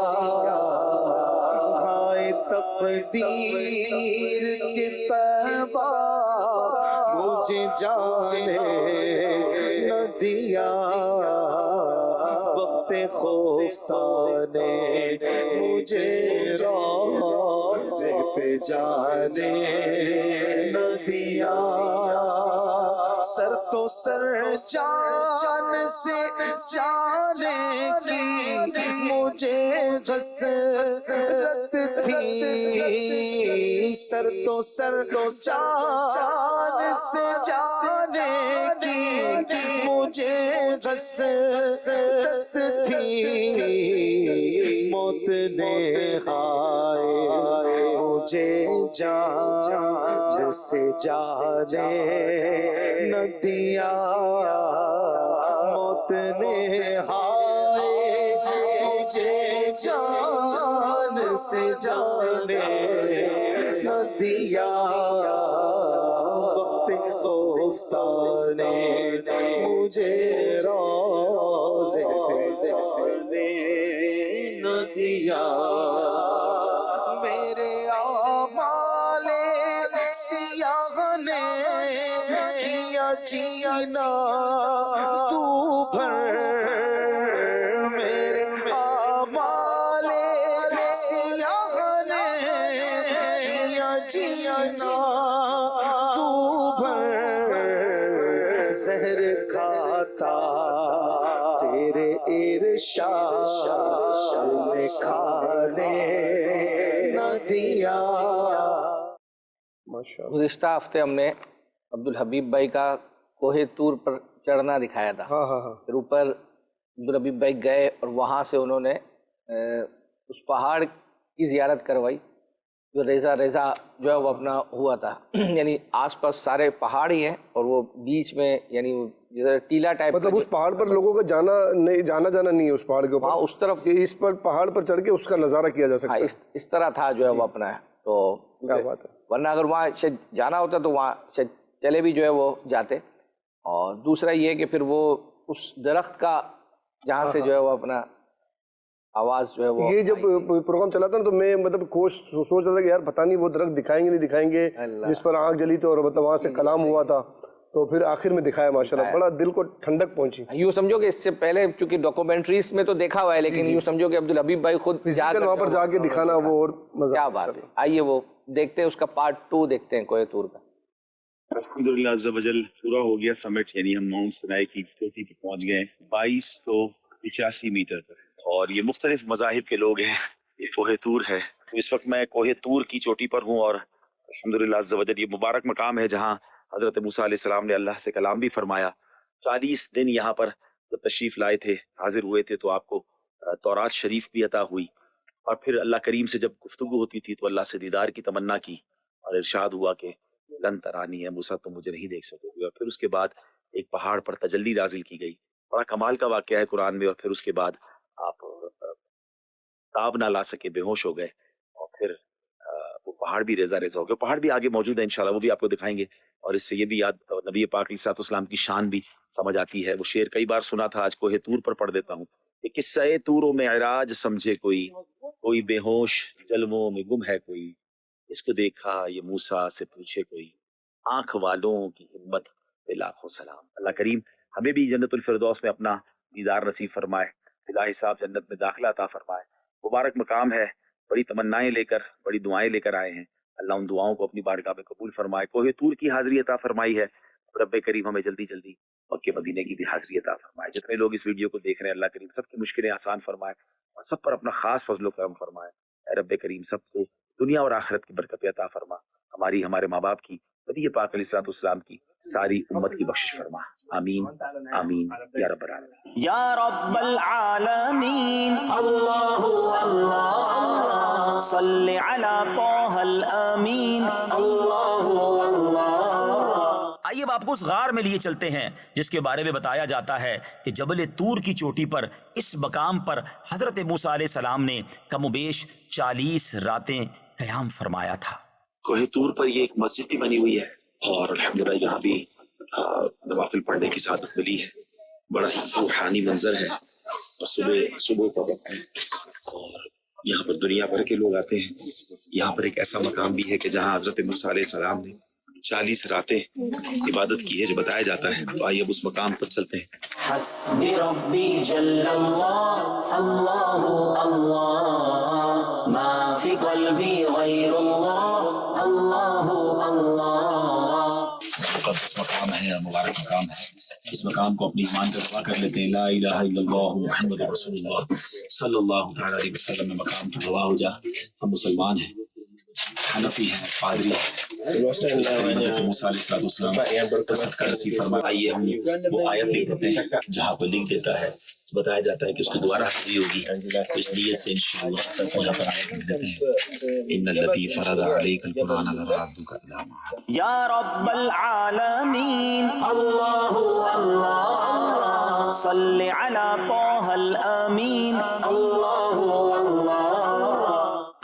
Speaker 1: ہائے تقدیر کے طیبہ مجھے جانے نہ دیا وقت خوفتانے مجھے روزے پہ جانے نہ دیا سر تو سر شان سے جانے کی مجھے حسرت تھی سر تو سر شان سے جانے کی مجھے حسرت تھی موت نے ہائے مجھے جان سے جانے نہ دیا موت نے ہائے مجھے جان سے جانے نہ دیا وقت خوفتانے مجھے روزے پہ نہ دیا میرے اعمال سیاہ نے کیا جینا تو بھر میرے اعمال سیاہ نے کیا جینا تو بھر زہر کھاتا تیرے ارشاد میں کھانے نہ دیا
Speaker 2: گزشتہ ہفتے ہم نے عبدالحبیب بھائی کا کوہ طور پر چڑھنا دکھایا تھا. پھر اوپر عبدالحبیب بھائی گئے اور وہاں سے انہوں نے اس پہاڑ کی زیارت کروائی جو ریزہ جو ہے وہ اپنا ہوا تھا. یعنی آس پاس سارے پہاڑ ہی ہیں اور وہ بیچ میں یعنی ٹیلا ٹائپ
Speaker 3: مطلب اس پہاڑ پر لوگوں کا جانا نہیں ہے اس پہاڑ کے اوپر
Speaker 2: اس طرف
Speaker 3: اس پر پہاڑ پر چڑھ کے اس کا نظارہ کیا جا سکتا ہے.
Speaker 2: اس طرح تھا جو ہے وہ اپنا ہے. تو ورنہ اگر وہاں جانا ہوتا تو وہاں چلے بھی جو ہے وہ جاتے. اور دوسرا یہ کہ پھر وہ اس درخت کا جہاں سے جو ہے وہ اپنا آواز جو ہے وہ
Speaker 3: یہ جب پروگرام چلا تھا نا تو میں مطلب سوچ رہا تھا کہ یار پتہ نہیں وہ درخت دکھائیں گے نہیں دکھائیں گے جس پر آنکھ جلی تھی اور مطلب وہاں سے کلام ہوا تھا تو پھر آخر میں دکھایا ماشاءاللہ. بڑا دل کو ٹھنڈک پہنچی.
Speaker 2: یوں سمجھو کہ اس سے پہلے چونکہ ڈاکومنٹریز میں تو دیکھا ہوا ہے لیکن یوں سمجھو کہ عبدالحبیب بھائی خود
Speaker 3: وہاں پر جا کے دکھانا وہ اور مزہ.
Speaker 2: کیا بات ہے. آئیے وہ دیکھتے ہیں اس کا پارٹ 2 دیکھتے ہیں کوہ طور کا.
Speaker 12: الحمدللہ عز و جل پورا ہو گیا سمٹ یعنی ہم ماؤنٹ سنائی کی چوٹی پہ پہنچ گئے 2285 میٹر پر.
Speaker 8: اور یہ مختلف مذاہب کے لوگ ہیں. یہ کوہ طور ہے. اس وقت میں کوہ طور کی چوٹی پر ہوں اور الحمدللہ عز و جل یہ مبارک مقام ہے جہاں حضرت موسیٰ علیہ السلام نے اللہ سے کلام بھی فرمایا. 40 دن یہاں پر جب تشریف لائے تھے حاضر ہوئے تھے تو آپ کو تورات شریف بھی عطا ہوئی اور پھر اللہ کریم سے جب گفتگو ہوتی تھی تو اللہ سے دیدار کی تمنا کی اور ارشاد ہوا کہ لن ترانی ہے موسیٰ تم مجھے نہیں دیکھ سکو گے. اور پھر اس کے بعد ایک پہاڑ پر تجلی نازل کی گئی. بڑا کمال کا واقعہ ہے قرآن میں. اور پھر اس کے بعد آپ تاب نہ لا سکے بے ہوش ہو گئے اور پھر وہ پہاڑ بھی ریزہ ہو گئے. پہاڑ بھی آگے موجود ہے انشاءاللہ وہ بھی آپ کو دکھائیں گے. اور اس سے یہ بھی یاد نبی پاک علیہ الصلوۃ والسلام کی شان بھی سمجھ آتی ہے. وہ شعر کئی بار سنا تھا آج کوہ طور پر پڑھ دیتا ہوں کہ قصہ طور و معراج سمجھے کوئی بے ہوش جلووں میں گم ہے کوئی اس کو دیکھا یہ موسیٰ سے پوچھے کوئی آنکھ والوں کی ہمت پہ لاکھوں سلام. اللہ کریم ہمیں بھی جنت الفردوس میں اپنا دیدار نصیب فرمائے. الہی صاحب جنت میں داخلہ عطا فرمائے. مبارک مقام ہے، بڑی تمنائیں لے کر، بڑی دعائیں لے کر آئے ہیں. اللہ ان دعاؤں کو اپنی بارگاہ میں قبول فرمائے. کوہ طور کی حاضری عطا فرمائی ہے، رب کریم ہمیں جلدی جلدی مکہ مدینے کی بھی حاضری عطا فرمائے. جتنے لوگ اس ویڈیو کو دیکھ رہے ہیں اللہ کریم سب کی مشکلیں آسان فرمائے اور سب پر اپنا خاص فضل و کرم فرمائے. اے رب کریم سب کو دنیا اور آخرت کی برکت عطا فرما. ہماری، ہمارے ماں باپ کی، نبی پاک علیہ الصلوۃ والسلام کی ساری امت کی بخشش فرما. آمین آمین یا رب العالمین.
Speaker 1: یا رب العالمین اللہ اللہ صلی علی طہ الامین اللہ اللہ.
Speaker 13: آئیے اب آپ کو اس غار میں لیے چلتے ہیں جس کے بارے میں بتایا جاتا ہے کہ جبل طور کی چوٹی پر اس مقام پر حضرت موسیٰ علیہ السلام نے کم و بیش 40 راتیں قیام فرمایا تھا.
Speaker 8: کوہ طور پر یہ ایک مسجد بھی بنی ہوئی ہے اور الحمدللہ یہاں بھی نوافل پڑھنے کی سعادت ملی ہے. بڑا ہی روحانی منظر ہے اور صبح کا وقت ہے اور یہاں پر دنیا بھر کے لوگ آتے ہیں. یہاں پر ایک ایسا مقام بھی ہے کہ جہاں حضرت موسیٰ علیہ السلام نے 40 راتیں عبادت کی ہے جو بتایا جاتا ہے. تو آئیے اب اس مقام پر چلتے ہیں.
Speaker 1: حسبی ربی جل اللہ اللہ اللہ ما فی قلبی غیر اللہ اللہ اللہ.
Speaker 8: مقدس مقام ہے، مبارک مقام ہے. اس مقام کو اپنی ایمان کا گواہ کر لیتے ہیں. لا الہ الا اللہ محمد رسول اللہ صلی اللہ تعالی علیہ وسلم. مقام کی گواہ ہو جا ہم مسلمان ہیں، حنفی ہیں، پادری ہیں. حضرت موسیٰ علیہ السلام کا صدقہ نصیب فرما. آئیے ہم وہ آیت لکھ دیتے ہیں جہاں پر لکھ دیتا ہے، بتایا جاتا ہے کہ اس کی دوبارہ حاضری ہوگی. اس نیت سے انشاءاللہ یہاں پر آیت لکھ دیتے ہیں. ان الذی فرض علیک القرآن لرادک الی معاد.
Speaker 1: یا رب العالمین اللہ اللہ صلی علی طہ الامین اللہ اللہ.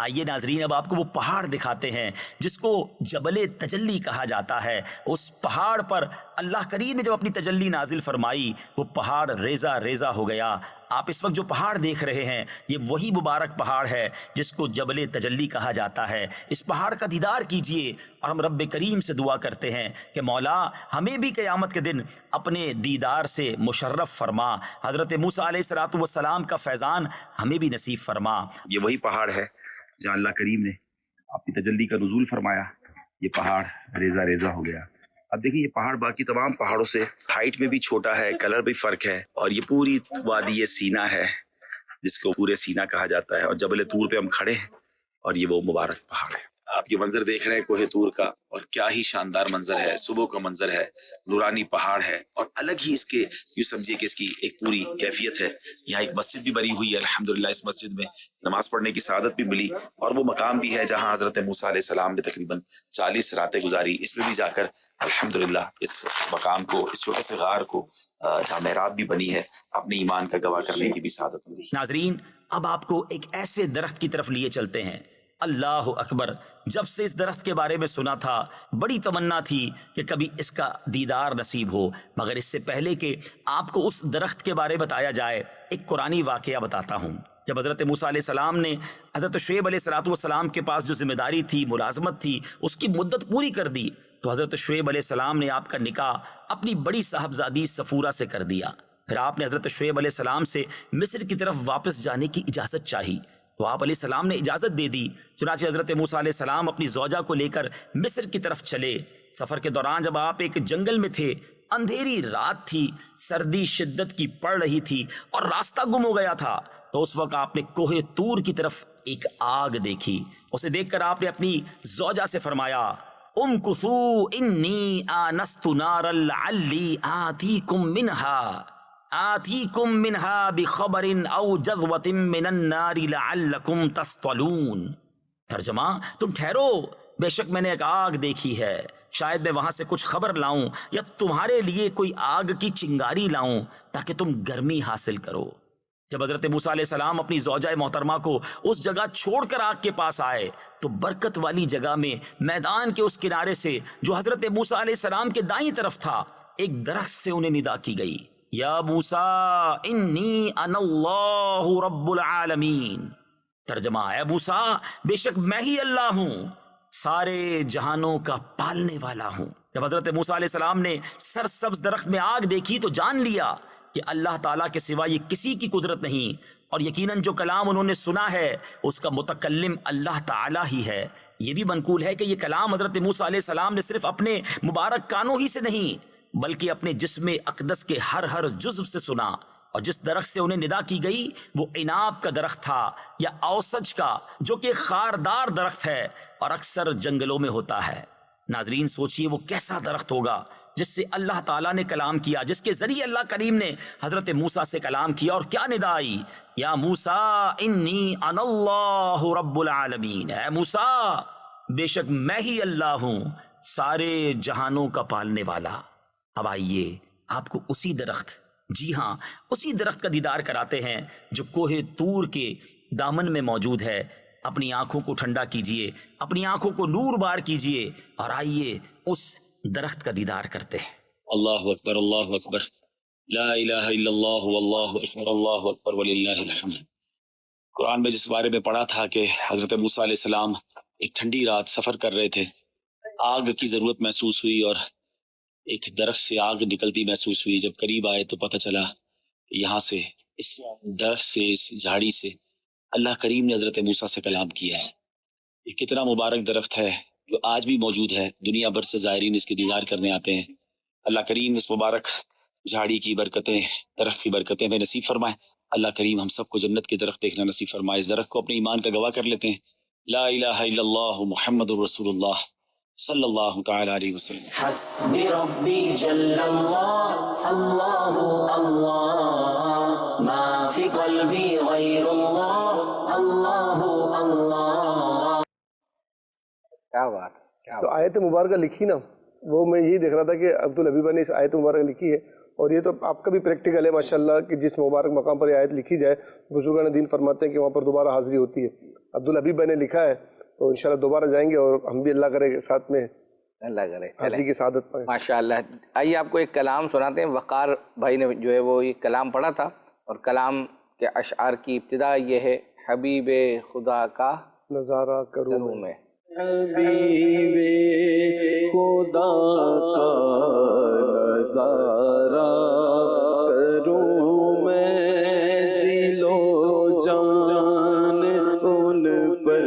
Speaker 13: آئیے ناظرین اب آپ کو وہ پہاڑ دکھاتے ہیں جس کو جبل تجلی کہا جاتا ہے. اس پہاڑ پر اللہ کریم نے جب اپنی تجلی نازل فرمائی وہ پہاڑ ریزہ ریزہ ہو گیا. آپ اس وقت جو پہاڑ دیکھ رہے ہیں یہ وہی مبارک پہاڑ ہے جس کو جبل تجلی کہا جاتا ہے. اس پہاڑ کا دیدار کیجئے اور ہم رب کریم سے دعا کرتے ہیں کہ مولا ہمیں بھی قیامت کے دن اپنے دیدار سے مشرف فرما. حضرت موسیٰ علیہ الصلوۃ والسلام کا فیضان ہمیں بھی نصیب فرما.
Speaker 8: یہ وہی پہاڑ ہے جہاں اللہ کریم نے اپنی تجلی کا نزول فرمایا. یہ پہاڑ ریزہ ریزہ ہو گیا. اب دیکھیں یہ پہاڑ باقی تمام پہاڑوں سے ہائٹ میں بھی چھوٹا ہے، کلر بھی فرق ہے اور یہ پوری وادی سینا ہے جس کو پورے سینا کہا جاتا ہے. اور جبل طور پہ ہم کھڑے ہیں اور یہ وہ مبارک پہاڑ ہے. آپ یہ منظر دیکھ رہے ہیں کوہ طور کا اور کیا ہی شاندار منظر ہے. صبح کا منظر ہے، نورانی پہاڑ ہے اور الگ ہی اس کے یوں سمجھیے کہ اس کی ایک پوری کیفیت ہے. یہاں ایک مسجد بھی بنی ہوئی ہے الحمدللہ. اس مسجد میں نماز پڑھنے کی سعادت بھی ملی اور وہ مقام بھی ہے جہاں حضرت موسیٰ علیہ السلام نے تقریباً 40 راتیں گزاری. اس میں بھی جا کر الحمدللہ اس مقام کو، اس چھوٹے سے غار کو جہاں محراب بھی بنی ہے، اپنے ایمان کا گواہ کرنے کی بھی سعادت ملی.
Speaker 13: ناظرین اب آپ کو ایک ایسے درخت کی طرف لیے چلتے ہیں. اللہ اکبر. جب سے اس درخت کے بارے میں سنا تھا بڑی تمنا تھی کہ کبھی اس کا دیدار نصیب ہو، مگر اس سے پہلے کہ آپ کو اس درخت کے بارے بتایا جائے ایک قرآنی واقعہ بتاتا ہوں. جب حضرت موسیٰ علیہ السلام نے حضرت شعیب علیہ السلام کے پاس جو ذمہ داری تھی، ملازمت تھی، اس کی مدت پوری کر دی تو حضرت شعیب علیہ السلام نے آپ کا نکاح اپنی بڑی صاحبزادی صفورہ سے کر دیا. پھر آپ نے حضرت شعیب علیہ السلام سے مصر کی طرف واپس جانے کی اجازت چاہی تو آپ علیہ السلام نے اجازت دے دی. چنانچہ حضرت موسیٰ علیہ السلام اپنی زوجہ کو لے کر مصر کی طرف چلے. سفر کے دوران جب آپ ایک جنگل میں تھے، اندھیری رات تھی، سردی شدت کی پڑ رہی تھی اور راستہ گم ہو گیا تھا، تو اس وقت آپ نے کوہ طور کی طرف ایک آگ دیکھی. اسے دیکھ کر آپ نے اپنی زوجہ سے فرمایا امکثوا انی آنست نارا لعلی آتیکم منہا بخبر او جذوۃ من النار لعلکم تصطلون. ترجمہ، تم ٹھہرو، بے شک میں نے ایک آگ دیکھی ہے، شاید میں وہاں سے کچھ خبر لاؤں یا تمہارے لیے کوئی آگ کی چنگاری لاؤں تاکہ تم گرمی حاصل کرو. جب حضرت موسیٰ علیہ السلام اپنی زوجہ محترمہ کو اس جگہ چھوڑ کر آگ کے پاس آئے تو برکت والی جگہ میں میدان کے اس کنارے سے جو حضرت موسیٰ علیہ السلام کے دائیں طرف تھا ایک درخت سے انہیں ندا کی گئی، یا موسیٰ انی انا اللہ رب العالمین. ترجمہ، اے موسیٰ بے شک میں ہی اللہ ہوں، سارے جہانوں کا پالنے والا ہوں. جب حضرت موسیٰ علیہ السلام نے سرسبز درخت میں آگ دیکھی تو جان لیا کہ اللہ تعالیٰ کے سوا یہ کسی کی قدرت نہیں، اور یقیناً جو کلام انہوں نے سنا ہے اس کا متکلم اللہ تعالیٰ ہی ہے۔ یہ بھی منقول ہے کہ یہ کلام حضرت موسیٰ علیہ السلام نے صرف اپنے مبارک کانوں ہی سے نہیں بلکہ اپنے جسم اقدس کے ہر جزو سے سنا، اور جس درخت سے انہیں ندا کی گئی وہ عناب کا درخت تھا یا اوسج کا، جو کہ خاردار درخت ہے اور اکثر جنگلوں میں ہوتا ہے۔ ناظرین سوچئے وہ کیسا درخت ہوگا جس سے اللہ تعالیٰ نے کلام کیا، جس کے ذریعے اللہ کریم نے حضرت موسیٰ سے کلام کیا، اور کیا ندا آئی؟ یا موسیٰ انی انا اللہ رب العالمین، اے موسیٰ بے شک میں ہی اللہ ہوں سارے جہانوں کا پالنے والا۔ اب آئیے آپ کو اسی درخت، جی ہاں اسی درخت کا دیدار کراتے ہیں جو کوہ طور کے دامن میں موجود ہے۔ اپنی آنکھوں کو ٹھنڈا کیجئے، اپنی آنکھوں کو نور بار کیجئے، اور آئیے اس درخت کا دیدار کرتے ہیں۔
Speaker 12: اللہ اکبر، اللہ اکبر، لا الہ الا اللہ واللہ اکبر وللہ الحمد۔ قرآن میں جس بارے میں پڑھا تھا کہ حضرت موسیٰ علیہ السلام ایک ٹھنڈی رات سفر کر رہے تھے، آگ کی ضرورت محسوس ہوئی اور ایک درخت سے آگ نکلتی محسوس ہوئی۔ جب قریب آئے تو پتہ چلا کہ یہاں سے، اس درخت سے، اس جھاڑی سے اللہ کریم نے حضرت موسیٰ سے کلام کیا ہے۔ یہ کتنا مبارک درخت ہے جو آج بھی موجود ہے، دنیا بھر سے زائرین اس کی دیدار کرنے آتے ہیں۔ اللہ کریم اس مبارک جھاڑی کی برکتیں، درخت کی برکتیں ہمیں نصیب فرمائے۔ اللہ کریم ہم سب کو جنت کے درخت دیکھنا نصیب فرمائے۔ اس درخت کو اپنے ایمان کا گواہ کر لیتے ہیں۔ لا الہ الا اللہ محمد الرسول اللہ صلی اللہ تعالی علیہ وسلم۔
Speaker 14: حسبی ربی جل اللہ، اللہ اللہ، ما فی قلبی غیر اللہ، اللہ اللہ۔
Speaker 2: کیا بات ہے،
Speaker 3: تو آیت مبارکہ لکھی نا، وہ میں یہی دیکھ رہا تھا کہ عبدالحبیبہ نے اس آیت مبارکہ لکھی ہے، اور یہ تو آپ کا بھی پریکٹیکل ہے ماشاءاللہ کہ جس مبارک مقام پر یہ آیت لکھی جائے بزرگان دین فرماتے ہیں کہ وہاں پر دوبارہ حاضری ہوتی ہے۔ عبدالحبیبہ نے لکھا ہے تو انشاءاللہ دوبارہ جائیں گے، اور ہم بھی اللہ کرے ساتھ میں
Speaker 2: اللہ کرے
Speaker 3: حاضری کی سعادت پائیں۔
Speaker 2: ماشاءاللہ۔ آئیے آپ کو ایک کلام سناتے ہیں۔ وقار بھائی نے جو ہے وہ یہ کلام پڑھا تھا، اور کلام کے اشعار کی ابتدا یہ ہے، حبیب خدا کا
Speaker 3: نظارہ کروں
Speaker 2: میں۔
Speaker 1: حبیب خدا کا نظارہ کروں میں، دل و جان ان پر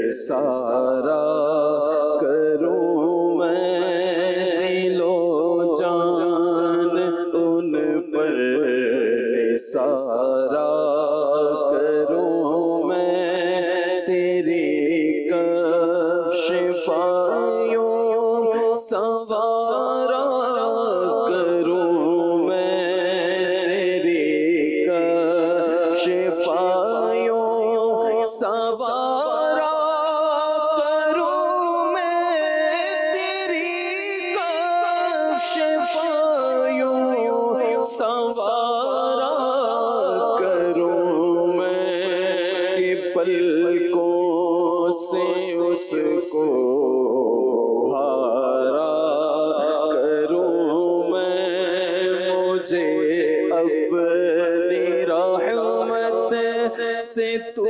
Speaker 1: نثارا کروں میں، دل و جان ان پر نثارا کروں میں، تیری سوارا کروں میں، تیری کشف پایوں سوارا کروں میں، تیری کشف پایوں سوارا کروں میں، کہ پلکوں سے اس کو سے تو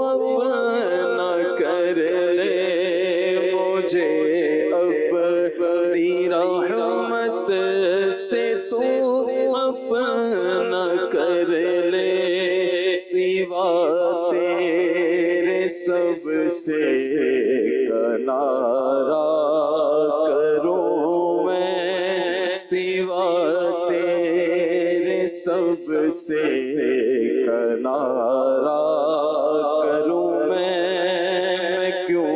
Speaker 1: اپنا کر لے، مجھے اپنی رحمت سے تو اپنا کر لے، سوا تیرے سب سے کنارہ کروں میں، سوا تیرے سب سے کنارہ کروں میں، کیوں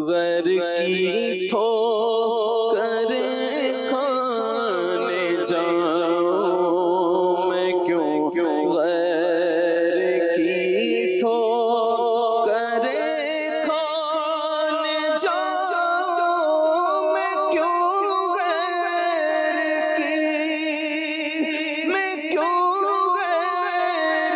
Speaker 1: غیر کی ٹھوکر کھانے جاؤں میں، کیوں غیر کی ٹھوکر کھانے جاؤں میں، کیوں غیر کی، میں کیوں غیر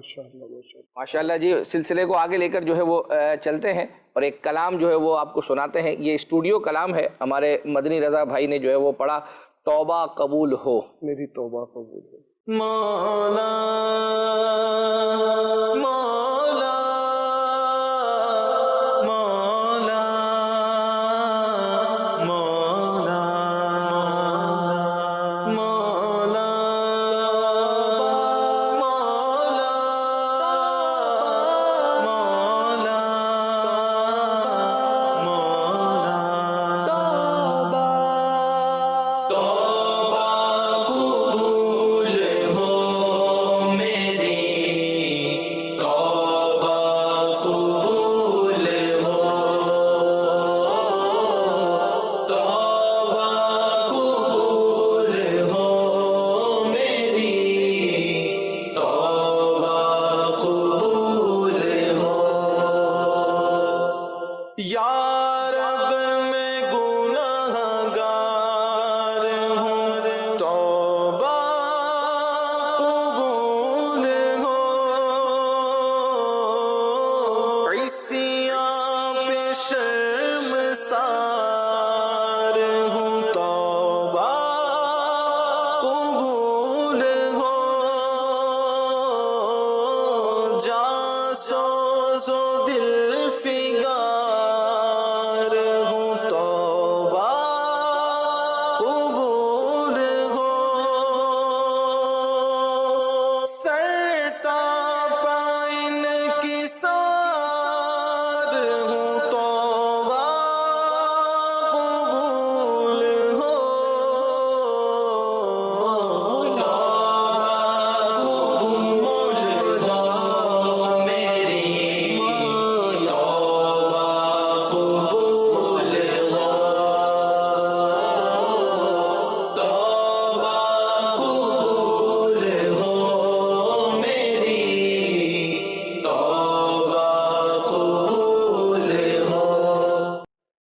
Speaker 2: ماشاءاللہ جی. سلسلے کو آگے لے کر جو ہے وہ چلتے ہیں اور ایک کلام جو ہے وہ آپ کو سناتے ہیں. یہ اسٹوڈیو کلام ہے, ہمارے مدنی رضا بھائی نے جو ہے وہ پڑھا. توبہ قبول ہو,
Speaker 3: میری توبہ قبول ہو.
Speaker 14: مولا مولا مولا مولا مولا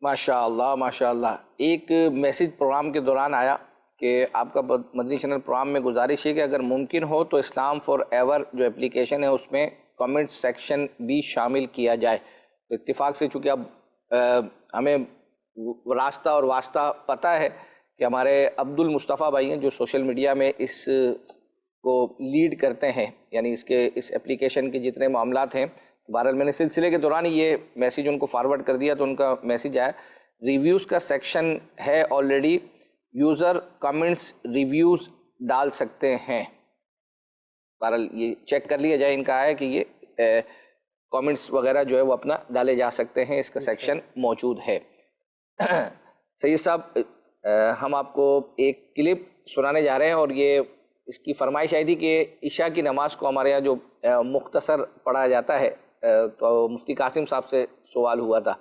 Speaker 2: ماشاءاللہ ماشاءاللہ. ایک میسیج پروگرام کے دوران آیا کہ آپ کا مدنی چینل پروگرام میں گزارش ہے کہ اگر ممکن ہو تو اسلام فار ایور جو اپلیکیشن ہے اس میں کامنٹ سیکشن بھی شامل کیا جائے. تو اتفاق سے چونکہ اب ہمیں راستہ اور واسطہ پتہ ہے کہ ہمارے عبد المصطفیٰ بھائی ہیں جو سوشل میڈیا میں اس کو لیڈ کرتے ہیں, یعنی اس اپلیکیشن کے جتنے معاملات ہیں. بہرحال میں نے سلسلے کے دوران ہی یہ میسیج ان کو فارورڈ کر دیا تو ان کا میسیج آیا, ریویوز کا سیکشن ہے آلریڈی, یوزر کمنٹس ریویوز ڈال سکتے ہیں. بہرحال یہ چیک کر لیا جائے, ان کا ہے کہ یہ کامنٹس وغیرہ جو ہے وہ اپنا ڈالے جا سکتے ہیں, اس کا سیکشن موجود ہے. سید صاحب, ہم آپ کو ایک کلپ سنانے جا رہے ہیں اور یہ اس کی فرمائش آئی تھی کہ عشاء کی نماز کو ہمارے یہاں جو مختصر پڑھا جاتا ہے, تو مفتی قاسم صاحب سے سوال ہوا تھا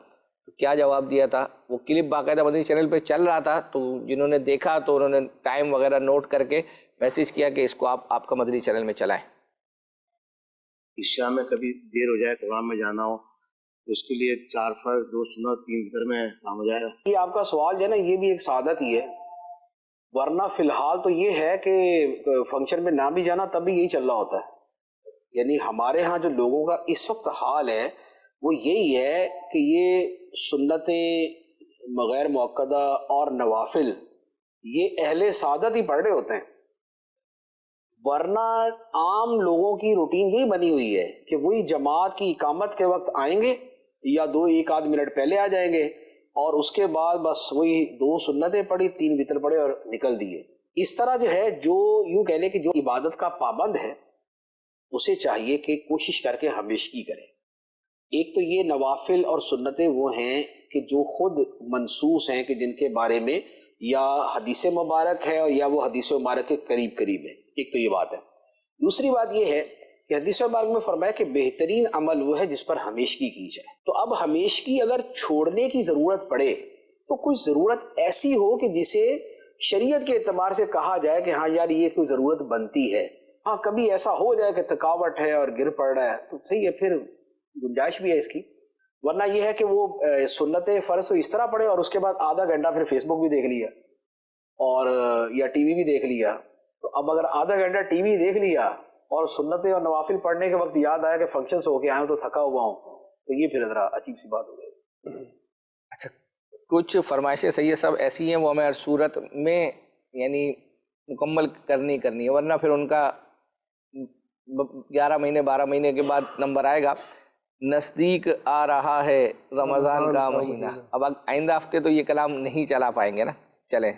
Speaker 2: تو کیا جواب دیا تھا. وہ کلپ باقاعدہ مدنی چینل پہ چل رہا تھا, تو جنہوں نے دیکھا تو انہوں نے ٹائم وغیرہ نوٹ کر کے میسیج کیا کہ اس کو آپ کا مدنی چینل میں چلائیں.
Speaker 15: عشاء میں کبھی دیر ہو جائے قرآن میں جانا ہو تو اس کے لیے 4 فرض 2 سنت 3 وتر میں کام ہو جائے گا.
Speaker 16: یہ آپ کا سوال جو ہے نا یہ بھی ایک سعادت ہی ہے, ورنہ فی الحال تو یہ ہے کہ فنکشن میں نہ بھی جانا تب بھی یہی چل رہا ہوتا ہے. یعنی ہمارے ہاں جو لوگوں کا اس وقت حال ہے وہ یہی ہے کہ یہ سنتیں غیر موقدہ اور نوافل یہ اہل سعادت ہی پڑھ رہے ہوتے ہیں, ورنہ عام لوگوں کی روٹین یہی بنی ہوئی ہے کہ وہی جماعت کی اقامت کے وقت آئیں گے یا 1 آدھ منٹ پہلے آ جائیں گے اور اس کے بعد بس وہی 2 سنتیں پڑھی 3 وتر پڑھے اور نکل دیے. اس طرح جو ہے جو یوں کہہ لیں کہ جو عبادت کا پابند ہے اسے چاہیے کہ کوشش کر کے ہمیشگی کرے. ایک تو یہ نوافل اور سنتیں وہ ہیں کہ جو خود منصوص ہیں کہ جن کے بارے میں یا حدیث مبارک ہے اور یا وہ حدیث مبارک کے قریب ہے. ایک تو یہ بات ہے. دوسری بات یہ ہے کہ حدیث مبارک میں فرمایا کہ بہترین عمل وہ ہے جس پر ہمیشگی کی جائے. تو اب ہمیشگی اگر چھوڑنے کی ضرورت پڑے تو کوئی ضرورت ایسی ہو کہ جسے شریعت کے اعتبار سے کہا جائے کہ ہاں یار یہ کوئی ضرورت بنتی ہے. ہاں کبھی ایسا ہو جائے کہ تھکاوٹ ہے اور گر پڑ رہا ہے تو صحیح ہے, پھر گنجائش بھی ہے اس کی. ورنہ یہ ہے کہ وہ سنت فرض تو اس طرح پڑھے اور اس کے بعد آدھا گھنٹہ پھر فیس بک بھی دیکھ لیا اور یا ٹی وی بھی دیکھ لیا. تو اب اگر آدھا گھنٹہ ٹی وی دیکھ لیا اور سنتیں اور نوافل پڑھنے کے وقت یاد آیا کہ فنکشن سے ہو کے آیا ہوں تو تھکا ہوا ہوں، تو یہ پھر ذرا عجیب سی بات ہو گئی۔
Speaker 2: اچھا، کچھ فرمائشیں سید صاحب ایسی ہیں وہ ہمیں ہر صورت میں یعنی مکمل کرنی ہے، ورنہ پھر ان کا 11 مہینے 12 مہینے کے بعد نمبر آئے گا۔ نزدیک آ رہا ہے رمضان کا مہینہ، اب آئندہ ہفتے تو یہ کلام نہیں چلا پائیں گے نا، چلیں۔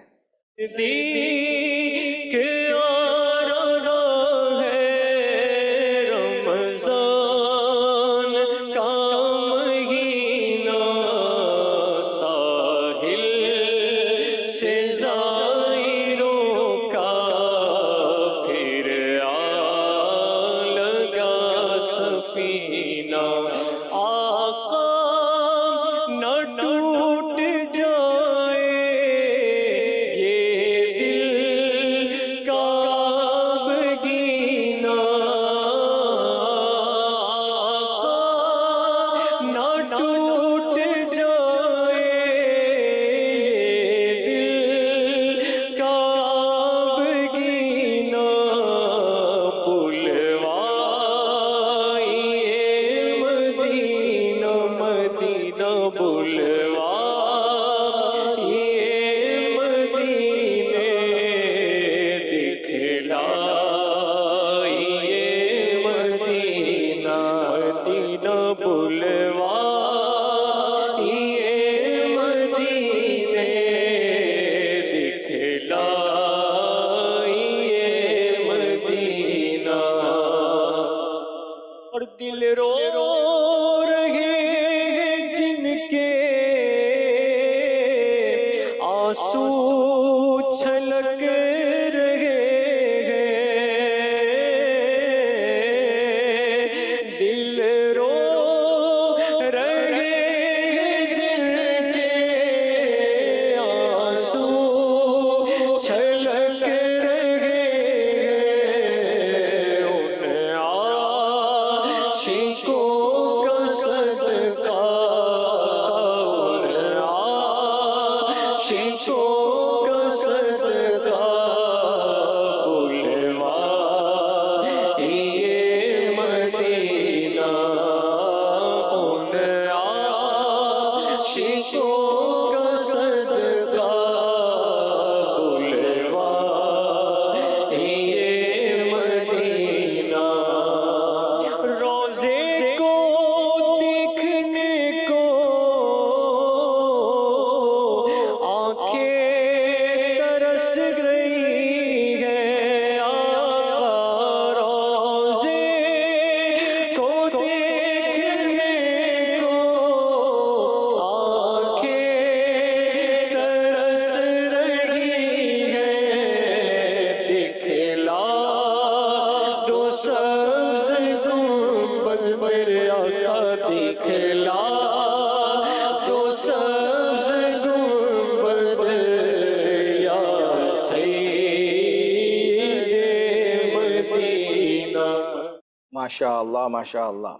Speaker 2: ماشاء اللہ ماشاء اللہ۔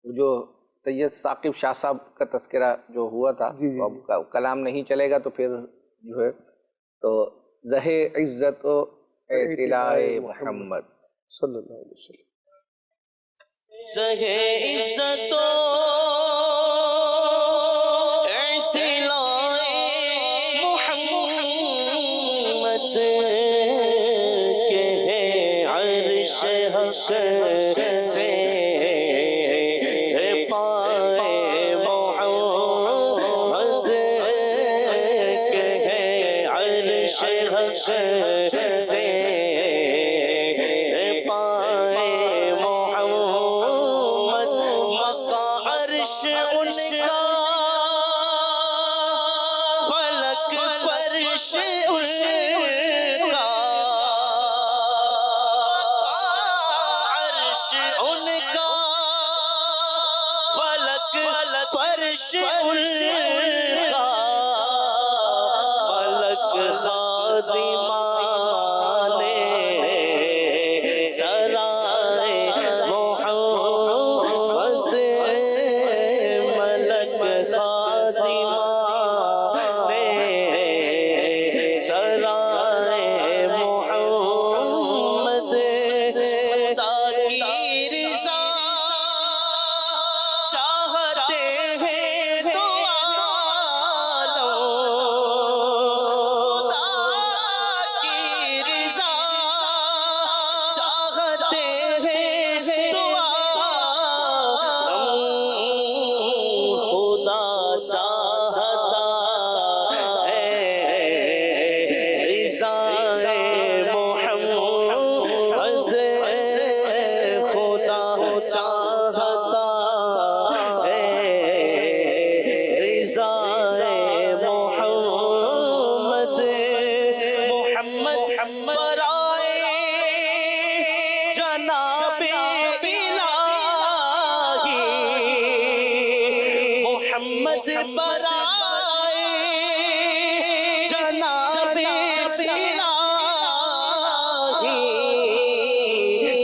Speaker 2: جو سید ثاقب شاہ صاحب کا تذکرہ جو ہوا تھا، اب کلام نہیں چلے گا تو پھر جو ہے تو زہ عزت و اطلاع محمد
Speaker 3: صلی اللہ علیہ وسلم،
Speaker 14: زہ عزت و اطلاع محمد کے عرش حق سے پائے محمد کے عرش حق سے پائے محمد، مقا عرش ان کا فلک فرش ان کا، عرش ان کا فلک فرش ان کا، ملک خادمان سرائے محمد، ملک خادمان سرائے محمد، برائے جناب الہی محمد برائے جناب الہی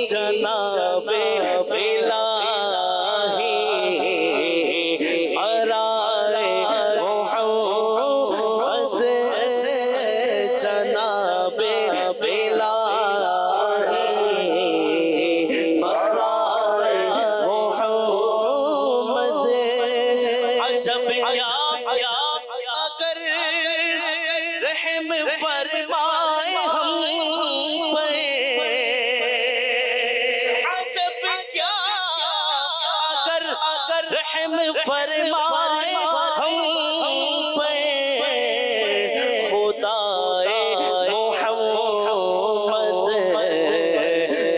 Speaker 14: جناب الہی برائے محمد جناب الہی برائے محمد عجب کیا اگر رحم فرمائے ہم پر عجب کیا اگر رحم فرمائے ہم پر خدائے محمد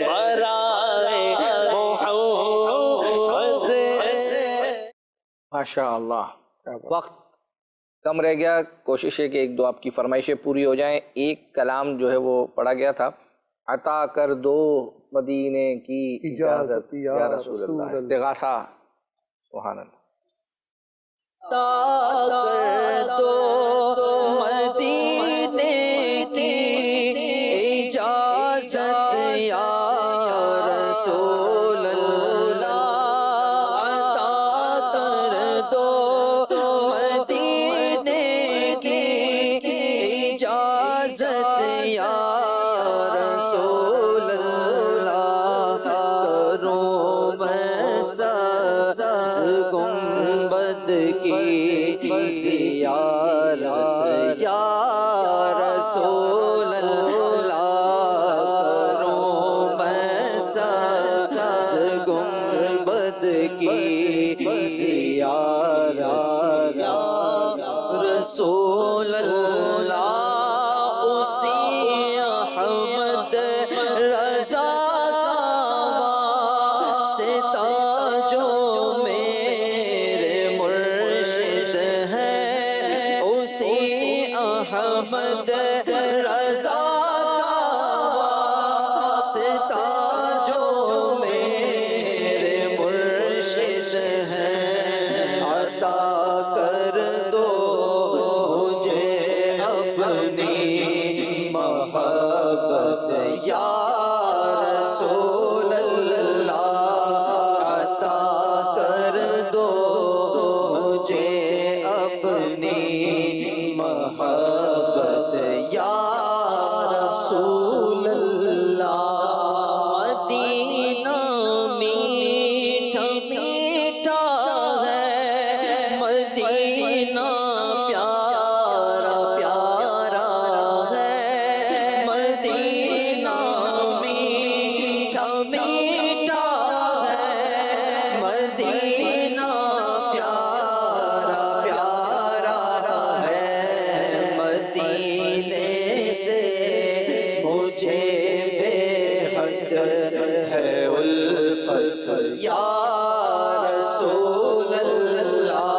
Speaker 14: برائے محمد.
Speaker 2: ماشاء اللہ. وقت کم رہ گیا، کوشش ہے کہ ایک دو آپ کی فرمائشیں پوری ہو جائیں. ایک کلام جو ہے وہ پڑھا گیا تھا، عطا کر دو مدینے کی اجازت یا رسول اللہ، استغاثہ. سبحان اللہ.
Speaker 14: عطا کر دو مدینے کی اجازت یا رسول اللہ. عطا کر دو مدینے کی اجازت یا رسول اللہ. کروں میں سبز گنبد کی زیارت یا رسول اللہ. کروں میں سبز گنبد کی زیارت یا رسول اللہ. اسی احمد رضا سے جو میرے مرشد ہیں، اسی احمد رضا سے جو میرے مرشد ہیں. عطا کر دو مجھے اپنی محبت یا رسول اللہ. عطا کر دو مجھے اپنی محبت یا رسول اللہ. مدینہ میٹھا میٹھا ہے، مدینہ پیارا پیارا ہے. مدینہ میٹھا میٹھا ہے، مدینہ پیارا پیارا ہے. مدینے سے مجھے بے حد ہے الفت یا رسول اللہ.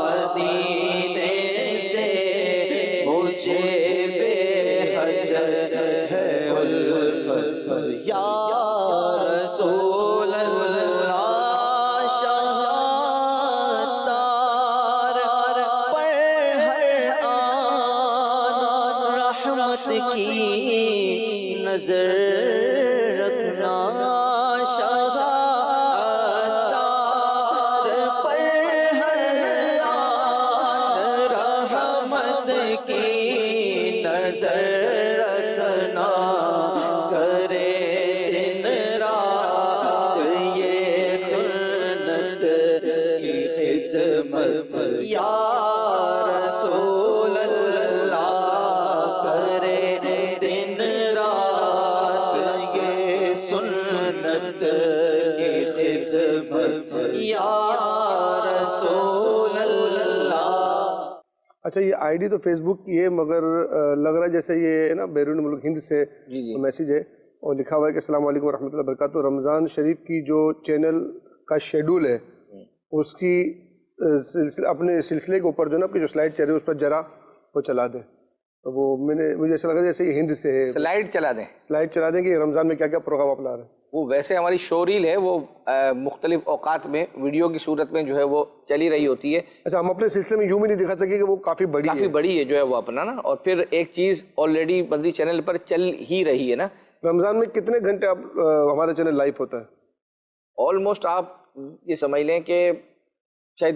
Speaker 14: مدینے سے مجھے بے حد ہے الفت یا رسول اللہ. شہادار پر ہر آن رحمت کی نظر رکھنا. شہادار پر ہر آن رحمت کی نظر رکھنا. کرے دن رات یہ سنت کی خدمت یا رسول اللہ. کرے دن رات یہ سنت کی خدمت یا رسول اللہ.
Speaker 3: اچھا یہ آئی ڈی تو فیس بک کی ہے مگر لگ رہا ہے جیسے یہ ہے نا بیرون ملک ہند سے میسیج ہے اور لکھا ہوا ہے کہ السلام علیکم ورحمۃ اللہ وبرکاتہ. رمضان شریف کی جو چینل کا شیڈول ہے اس کی اپنے سلسلے کے اوپر جو نا آپ کی جو سلائڈ چل رہی ہے اس پر ذرا وہ چلا دیں. وہ مجھے ایسا لگا جیسے یہ ہند سے ہے.
Speaker 2: سلائیڈ چلا دیں.
Speaker 3: سلائیڈ چلا دیں کہ رمضان میں کیا کیا پروگرام آپ لا رہے ہیں.
Speaker 2: وہ ویسے ہماری شو ریل ہے، وہ مختلف اوقات میں ویڈیو کی صورت میں جو ہے وہ چلی رہی ہوتی ہے.
Speaker 3: اچھا، ہم اپنے سلسلے میں یوں بھی نہیں دکھا سکے کہ وہ کافی بڑی ہے
Speaker 2: جو ہے وہ اپنا نا. اور پھر ایک چیز آلریڈی مدنی چینل پر چل ہی رہی ہے نا.
Speaker 3: رمضان میں کتنے گھنٹے آپ ہمارے چینل لائیو ہوتا ہے؟
Speaker 2: آلموسٹ آپ یہ سمجھ لیں کہ شاید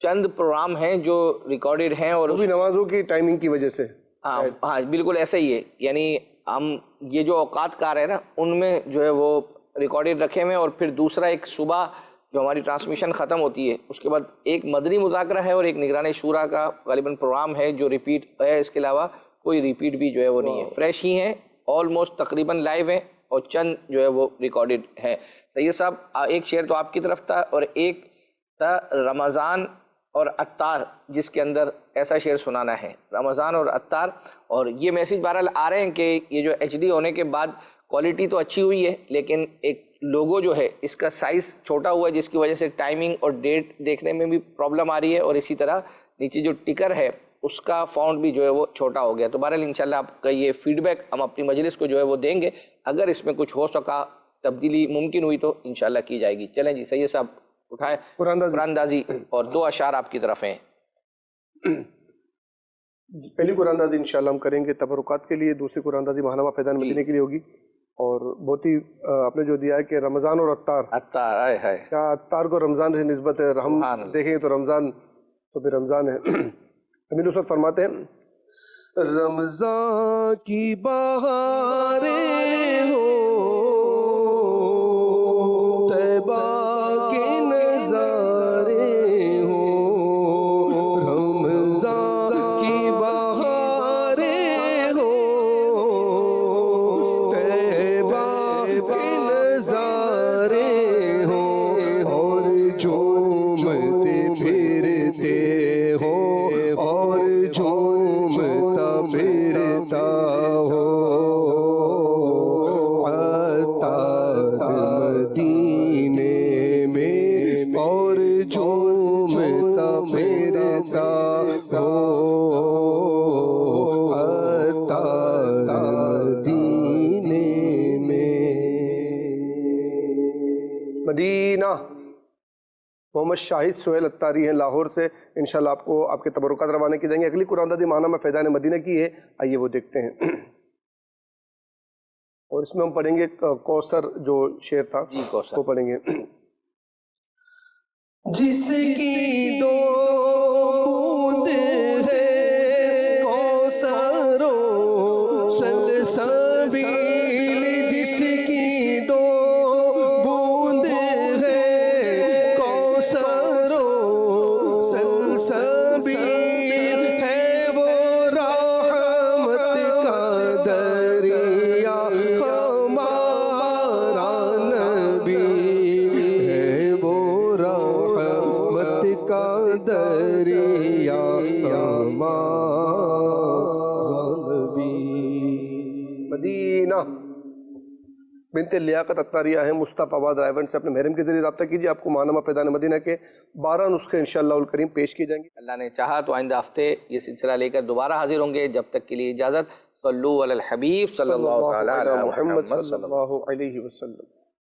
Speaker 2: چند پروگرام ہیں جو ریکارڈڈ ہیں، اور
Speaker 3: وہ بھی نمازوں کی ٹائمنگ کی وجہ سے.
Speaker 2: ہاں بالکل ایسا ہی ہے. یعنی ہم یہ جو اوقات کار ہے نا ان میں جو ہے وہ ریکارڈڈ رکھے ہوئے ہیں. اور پھر دوسرا ایک صبح جو ہماری ٹرانسمیشن ختم ہوتی ہے اس کے بعد ایک مدنی مذاکرہ ہے اور ایک نگران شورا کا غالباً پروگرام ہے جو ریپیٹ ہے. اس کے علاوہ کوئی ریپیٹ بھی جو ہے وہ نہیں ہے. فریش ہی ہیں، آلموسٹ تقریباً لائیو ہیں، اور چند جو ہے وہ ریکارڈڈ ہیں. سید صاحب ایک شعر تو آپ کی طرف تھا اور ایک تھا رمضان اور عطار، جس کے اندر ایسا شعر سنانا ہے، رمضان اور عطار. اور یہ میسیج بہرحال آ رہے ہیں کہ یہ جو ایچ ڈی ہونے کے بعد کوالٹی تو اچھی ہوئی ہے لیکن ایک لوگو جو ہے اس کا سائز چھوٹا ہوا ہے، جس کی وجہ سے ٹائمنگ اور ڈیٹ دیکھنے میں بھی پرابلم آ رہی ہے. اور اسی طرح نیچے جو ٹکر ہے اس کا فونٹ بھی جو ہے وہ چھوٹا ہو گیا. تو بہرحال انشاءاللہ آپ کا یہ فیڈ بیک ہم اپنی مجلس کو جو ہے وہ دیں گے. اگر اس میں کچھ ہو سکا، تبدیلی ممکن ہوئی تو انشاءاللہ کی جائے گی. چلیں جی سید صاحب اٹھائیں قرآن اندازی اور 2 اشعار آپ کی طرف ہیں.
Speaker 3: پہلی قرآن اندازی انشاءاللہ ہم کریں گے تبرکات کے لیے، دوسری قرآن اندازی ماہنامہ فیضان مدینہ کے لیے ہوگی. اور بہت ہی آپ نے جو دیا ہے کہ رمضان اور عطار، کیا عطار کو رمضان سے نسبت ہے؟ ہم دیکھیں گے تو رمضان تو پھر رمضان ہے. امین اس وقت فرماتے ہیں رمضان کی بہاریں ہو، طیبہ کے نظارے ہو، رمضان کی بہاریں ہو، طیبہ کے نظارے ہو، اور جھومتے پھرتے ہو، اور جھومتا پھرتا ہو عطار مدینے میں، اور جھومتا پھرتا ہو عطار مدینے میں. مدینہ محمد شاہد سہیل عطاری ہیں لاہور سے. انشاءاللہ آپ کو آپ کے تبرکات روانہ کی جائیں گے. اگلی قرآن اندازی ماہنامہ فیضان مدینہ کی ہے، آئیے وہ دیکھتے ہیں. اور اس میں ہم پڑھیں گے کوثر جو شعر تھا وہ پڑھیں گے. جس کی دو بوند ہے کوثر و سلسبیل، جس کی دو بوند ہے کوثر و سلسبیل، ہے وہ رحمت کا دریا ہمارا نبی، ہے وہ رحمت کا دریا ہمارا نبی. مدینہ بنت لیاقت عطاریہ ہیں مصطفیٰ آباد رائے گنج سے. اپنے محرم کے ذریعے رابطہ کیجیے، آپ کو ماہنامہ فیضان مدینہ کے 12 نسخے انشاءاللہ الکریم پیش کیے جائیں گے.
Speaker 2: اللہ نے چاہا تو آئندہ ہفتے یہ سلسلہ لے کر دوبارہ حاضر ہوں گے. جب تک کے لیے اجازت. صلو علی الحبیب صلی اللہ علیہ
Speaker 3: محمد صلی اللہ علیہ وسلم.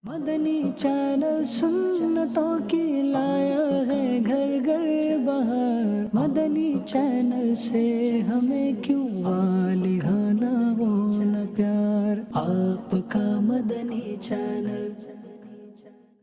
Speaker 14: مدنی چینل سنتوں کی لایا ہے گھر گھر بہار، مدنی چینل سے ہمیں کیوں والی گانا وہ نہ پیار، آپ کا مدنی چینل.